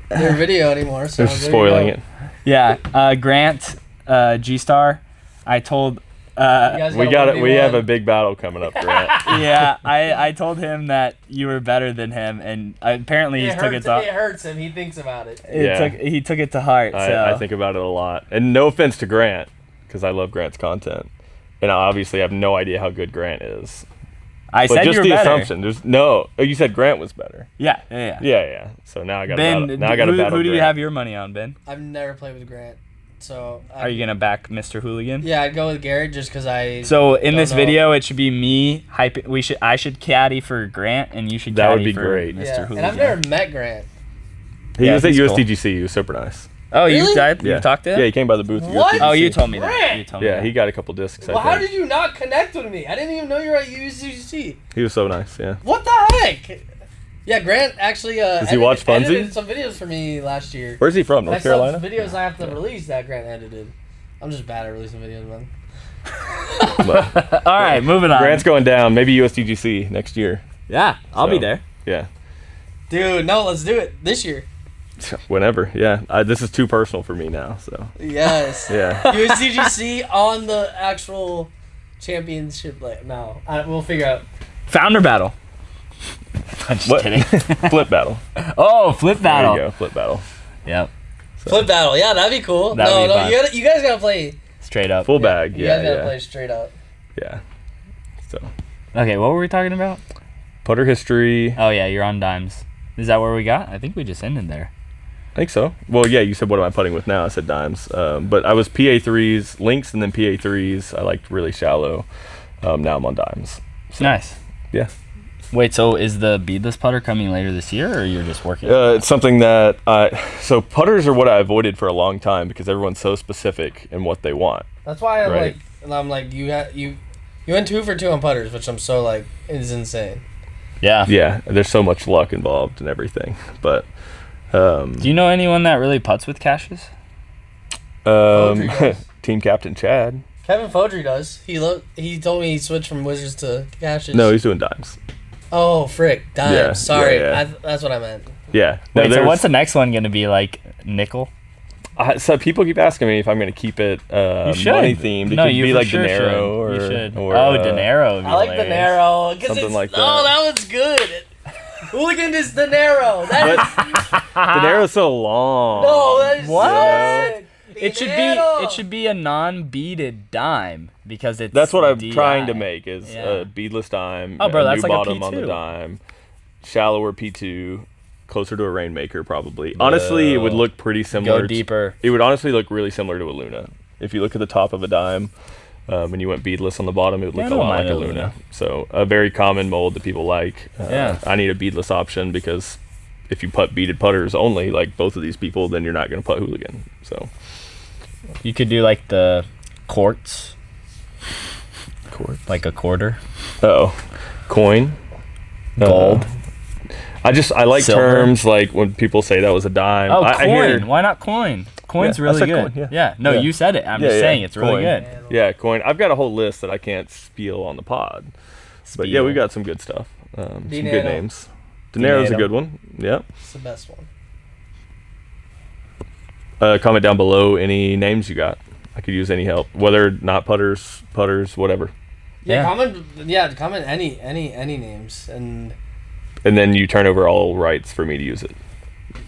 Speaker 1: video anymore. So
Speaker 3: they're spoiling it.
Speaker 2: Yeah, Grant, G-Star, I told...
Speaker 3: we have a big battle coming up, Grant.
Speaker 2: Yeah, I told him that you were better than him, and apparently he took it to...
Speaker 1: It hurts him. He thinks about it.
Speaker 2: He took it to heart.
Speaker 3: I think about it a lot. And no offense to Grant, because I love Grant's content. and I obviously have no idea how good Grant is.
Speaker 2: I
Speaker 3: But
Speaker 2: said
Speaker 3: just
Speaker 2: you were
Speaker 3: the
Speaker 2: better.
Speaker 3: assumption. There's no. Oh, you said Grant was better.
Speaker 2: Yeah.
Speaker 3: Yeah. So now I got
Speaker 2: Ben,
Speaker 3: to battle
Speaker 2: who do you
Speaker 3: Grant.
Speaker 2: have your money on, Ben?
Speaker 1: I've never played with Grant, so.
Speaker 2: Are you gonna back Mr. Hooligan?
Speaker 1: Yeah, I'd go with Garrett just because I.
Speaker 2: So in
Speaker 1: don't
Speaker 2: this
Speaker 1: know.
Speaker 2: video, it should be me hyping. I should caddy for Grant, and you should
Speaker 3: That
Speaker 2: caddy
Speaker 3: would be
Speaker 2: for
Speaker 3: great.
Speaker 2: Mr.
Speaker 1: Yeah,
Speaker 2: Hooligan.
Speaker 1: and I've never met Grant.
Speaker 3: He
Speaker 2: Yeah,
Speaker 3: was at
Speaker 2: he's cool.
Speaker 3: USDGC. He was super nice.
Speaker 2: Oh,
Speaker 1: Really?
Speaker 2: you've talked to him?
Speaker 3: Yeah, he came by the booth. At
Speaker 1: What?
Speaker 3: USDGC.
Speaker 2: Oh, you told me that.
Speaker 1: Grant!
Speaker 2: You told me
Speaker 3: Yeah,
Speaker 2: that.
Speaker 3: he got a couple discs.
Speaker 1: Well,
Speaker 3: I
Speaker 1: how
Speaker 3: think.
Speaker 1: did you not connect with me? I didn't even know you were at UCC.
Speaker 3: He was so nice. Yeah.
Speaker 1: What the heck? Yeah, Grant actually
Speaker 3: Does he watch Funsie?
Speaker 1: edited some videos for me last year.
Speaker 3: Where's he from? North
Speaker 1: I still have
Speaker 3: Carolina.
Speaker 1: videos I have to release that Grant edited. I'm just bad at releasing videos, man.
Speaker 3: But
Speaker 2: All right, moving on.
Speaker 3: Grant's going down. Maybe USDGC next year.
Speaker 2: Yeah, I'll be
Speaker 3: So.
Speaker 2: there.
Speaker 3: Yeah.
Speaker 1: Dude, no, let's do it this year.
Speaker 3: Whenever. Yeah. This is too personal for me now. So.
Speaker 1: Yes.
Speaker 3: Yeah.
Speaker 1: USDGC on the actual championship. No, we'll figure out.
Speaker 2: Founder battle. I'm just
Speaker 3: What?
Speaker 2: kidding.
Speaker 3: Flip battle.
Speaker 2: Oh, flip battle.
Speaker 3: There you go. Flip battle.
Speaker 2: Yep,
Speaker 1: Flip battle. Yeah, that'd be cool.
Speaker 2: That'd be fun.
Speaker 1: You guys gotta play.
Speaker 2: straight up.
Speaker 3: Full bag.
Speaker 1: You
Speaker 3: Yeah.
Speaker 1: guys gotta
Speaker 3: Yeah.
Speaker 1: play straight up.
Speaker 3: Yeah. So.
Speaker 2: Okay, what were we talking about?
Speaker 3: Putter history.
Speaker 2: Oh yeah, you're on dimes. Is that where we got? I think we just ended there.
Speaker 3: I think so. Well, yeah, you said what am I putting with now? I said dimes. But I was PA3s, links, and then PA3s. I liked really shallow. Now I'm on dimes.
Speaker 2: Nice.
Speaker 3: Yeah.
Speaker 2: Wait, so is the beadless putter coming later this year, or you're just working?
Speaker 3: It's something that so putters are what I avoided for a long time because everyone's so specific in what they want.
Speaker 1: That's why I'm
Speaker 3: Right.
Speaker 1: you went 2 for 2 on putters, which I'm so is insane.
Speaker 2: Yeah.
Speaker 3: Yeah, there's so much luck involved and everything. But
Speaker 2: Do you know anyone that really putts with caches?
Speaker 1: Poetry does.
Speaker 3: team captain Chad.
Speaker 1: Kevin Fodry does. He told me he switched from wizards to caches.
Speaker 3: No, he's doing dimes.
Speaker 1: Oh frick, dimes.
Speaker 3: Yeah,
Speaker 1: Sorry,
Speaker 3: yeah.
Speaker 1: that's what I meant.
Speaker 3: Yeah. No,
Speaker 2: Wait, so
Speaker 3: there's-
Speaker 2: what's the next one gonna be, like nickel?
Speaker 3: So people keep asking me if I'm going to keep it
Speaker 2: You should.
Speaker 3: money themed. It
Speaker 2: No,
Speaker 3: could
Speaker 2: you
Speaker 3: be
Speaker 2: for
Speaker 3: like
Speaker 2: sure
Speaker 3: dinero
Speaker 2: should.
Speaker 3: or
Speaker 2: You should.
Speaker 3: or
Speaker 2: dinero. would be
Speaker 1: I like the
Speaker 2: hilarious.
Speaker 1: narrow. 'Cause
Speaker 3: Something
Speaker 1: it's,
Speaker 3: like
Speaker 1: Oh,
Speaker 3: that.
Speaker 1: that one's good. Hooligan is the narrow. That
Speaker 3: Dinero's so long.
Speaker 1: no, that is
Speaker 2: What?
Speaker 1: sick.
Speaker 2: It should
Speaker 1: Dinero.
Speaker 2: be. It should be a non-beaded dime because it's.
Speaker 3: That's what I'm
Speaker 2: DI.
Speaker 3: trying to make is
Speaker 2: Yeah.
Speaker 3: a beadless dime.
Speaker 2: Oh, bro,
Speaker 3: a
Speaker 2: that's
Speaker 3: new
Speaker 2: like a
Speaker 3: bottom on the
Speaker 2: P2.
Speaker 3: dime, shallower P2, closer to a Rainmaker probably. Honestly, it would look pretty similar.
Speaker 2: Go deeper.
Speaker 3: It would honestly look really similar to a Luna. If you look at the top of a dime, and you went beadless on the bottom, it would
Speaker 2: Yeah,
Speaker 3: look
Speaker 2: I
Speaker 3: a
Speaker 2: don't
Speaker 3: lot like
Speaker 2: mind
Speaker 3: a
Speaker 2: a
Speaker 3: Luna.
Speaker 2: Luna.
Speaker 3: So a very common mold that people like.
Speaker 2: Yeah.
Speaker 3: I need a beadless option because if you putt beaded putters only, like both of these people, then you're not going to putt Hooligan. So.
Speaker 2: You could do like the quartz,
Speaker 3: Court.
Speaker 2: like a quarter.
Speaker 3: Oh, coin.
Speaker 2: Gold.
Speaker 3: I like
Speaker 2: Silver.
Speaker 3: terms like when people say that was a dime.
Speaker 2: Oh,
Speaker 3: I
Speaker 2: coin.
Speaker 3: hear,
Speaker 2: Why not coin? Coin's
Speaker 3: Yeah, I
Speaker 2: really
Speaker 3: said
Speaker 2: good.
Speaker 3: coin, yeah.
Speaker 2: No,
Speaker 3: Yeah.
Speaker 2: you said it. I'm
Speaker 3: Yeah,
Speaker 2: just
Speaker 3: yeah,
Speaker 2: saying it's really
Speaker 3: coin.
Speaker 2: good.
Speaker 3: yeah, coin. I've got a whole list that I can't spiel on the pod. But yeah,
Speaker 2: Spiel.
Speaker 3: we got some good stuff. Some good
Speaker 1: Dinero.
Speaker 3: names. Dinero's a
Speaker 2: Dinero.
Speaker 3: good one. Yeah.
Speaker 1: It's the best one.
Speaker 3: Comment down below any names you got. I could use any help. Whether not putters, whatever.
Speaker 1: Yeah,
Speaker 2: Yeah.
Speaker 1: comment any names and
Speaker 3: And then you turn over all rights for me to use it.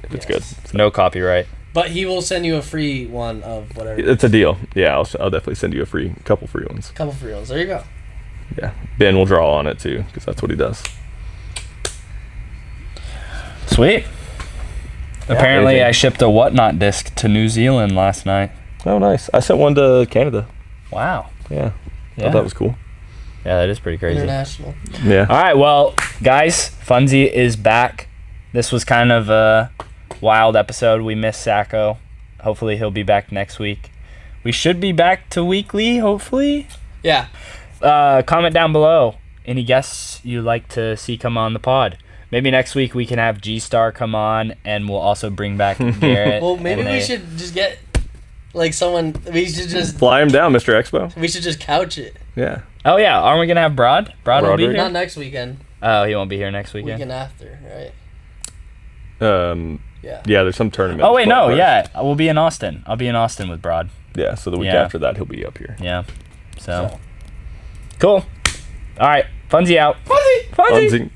Speaker 3: If it's good.
Speaker 1: Yes.
Speaker 2: No copyright.
Speaker 1: but he will send you a free one of whatever.
Speaker 3: It's a deal. Yeah, I'll definitely send you a couple free ones.
Speaker 1: Couple free ones. There you go.
Speaker 3: Yeah. Ben will draw on it too, because that's what he does.
Speaker 2: Sweet. Apparently,
Speaker 3: anything.
Speaker 2: I shipped a whatnot disc to New Zealand last night.
Speaker 3: Oh, nice. I sent one to Canada.
Speaker 2: Wow.
Speaker 3: Yeah.
Speaker 2: Yeah.
Speaker 3: Thought that was cool.
Speaker 2: Yeah, that is pretty crazy.
Speaker 1: International.
Speaker 3: Yeah.
Speaker 2: All right, well, guys, Funsie is back. This was kind of a wild episode. We missed Sajko. Hopefully, he'll be back next week. We should be back to weekly, hopefully.
Speaker 1: Yeah.
Speaker 2: Comment down below any guests you'd like to see come on the pod. Maybe next week we can have G-Star come on, and we'll also bring back Garrett.
Speaker 1: Well, maybe
Speaker 2: and
Speaker 1: we
Speaker 2: they-
Speaker 1: should just get someone. We should just
Speaker 3: Fly him down, Mr. Expo.
Speaker 1: couch it.
Speaker 3: Yeah.
Speaker 2: Oh yeah, aren't we gonna have Broad? Broad will be
Speaker 3: Broderick?
Speaker 2: here.
Speaker 1: Not next weekend.
Speaker 2: Oh, he won't be here next weekend.
Speaker 1: Weekend after, right? Yeah.
Speaker 3: Yeah, there's some tournament.
Speaker 2: Oh wait, no, yeah, we'll be in Austin. I'll be in Austin with Broad.
Speaker 3: Yeah, so the week
Speaker 2: Yeah.
Speaker 3: after that, he'll be up here.
Speaker 2: Yeah. So cool. All right, Funsie out.
Speaker 1: Funsie!
Speaker 2: Funsie.
Speaker 3: Funsie.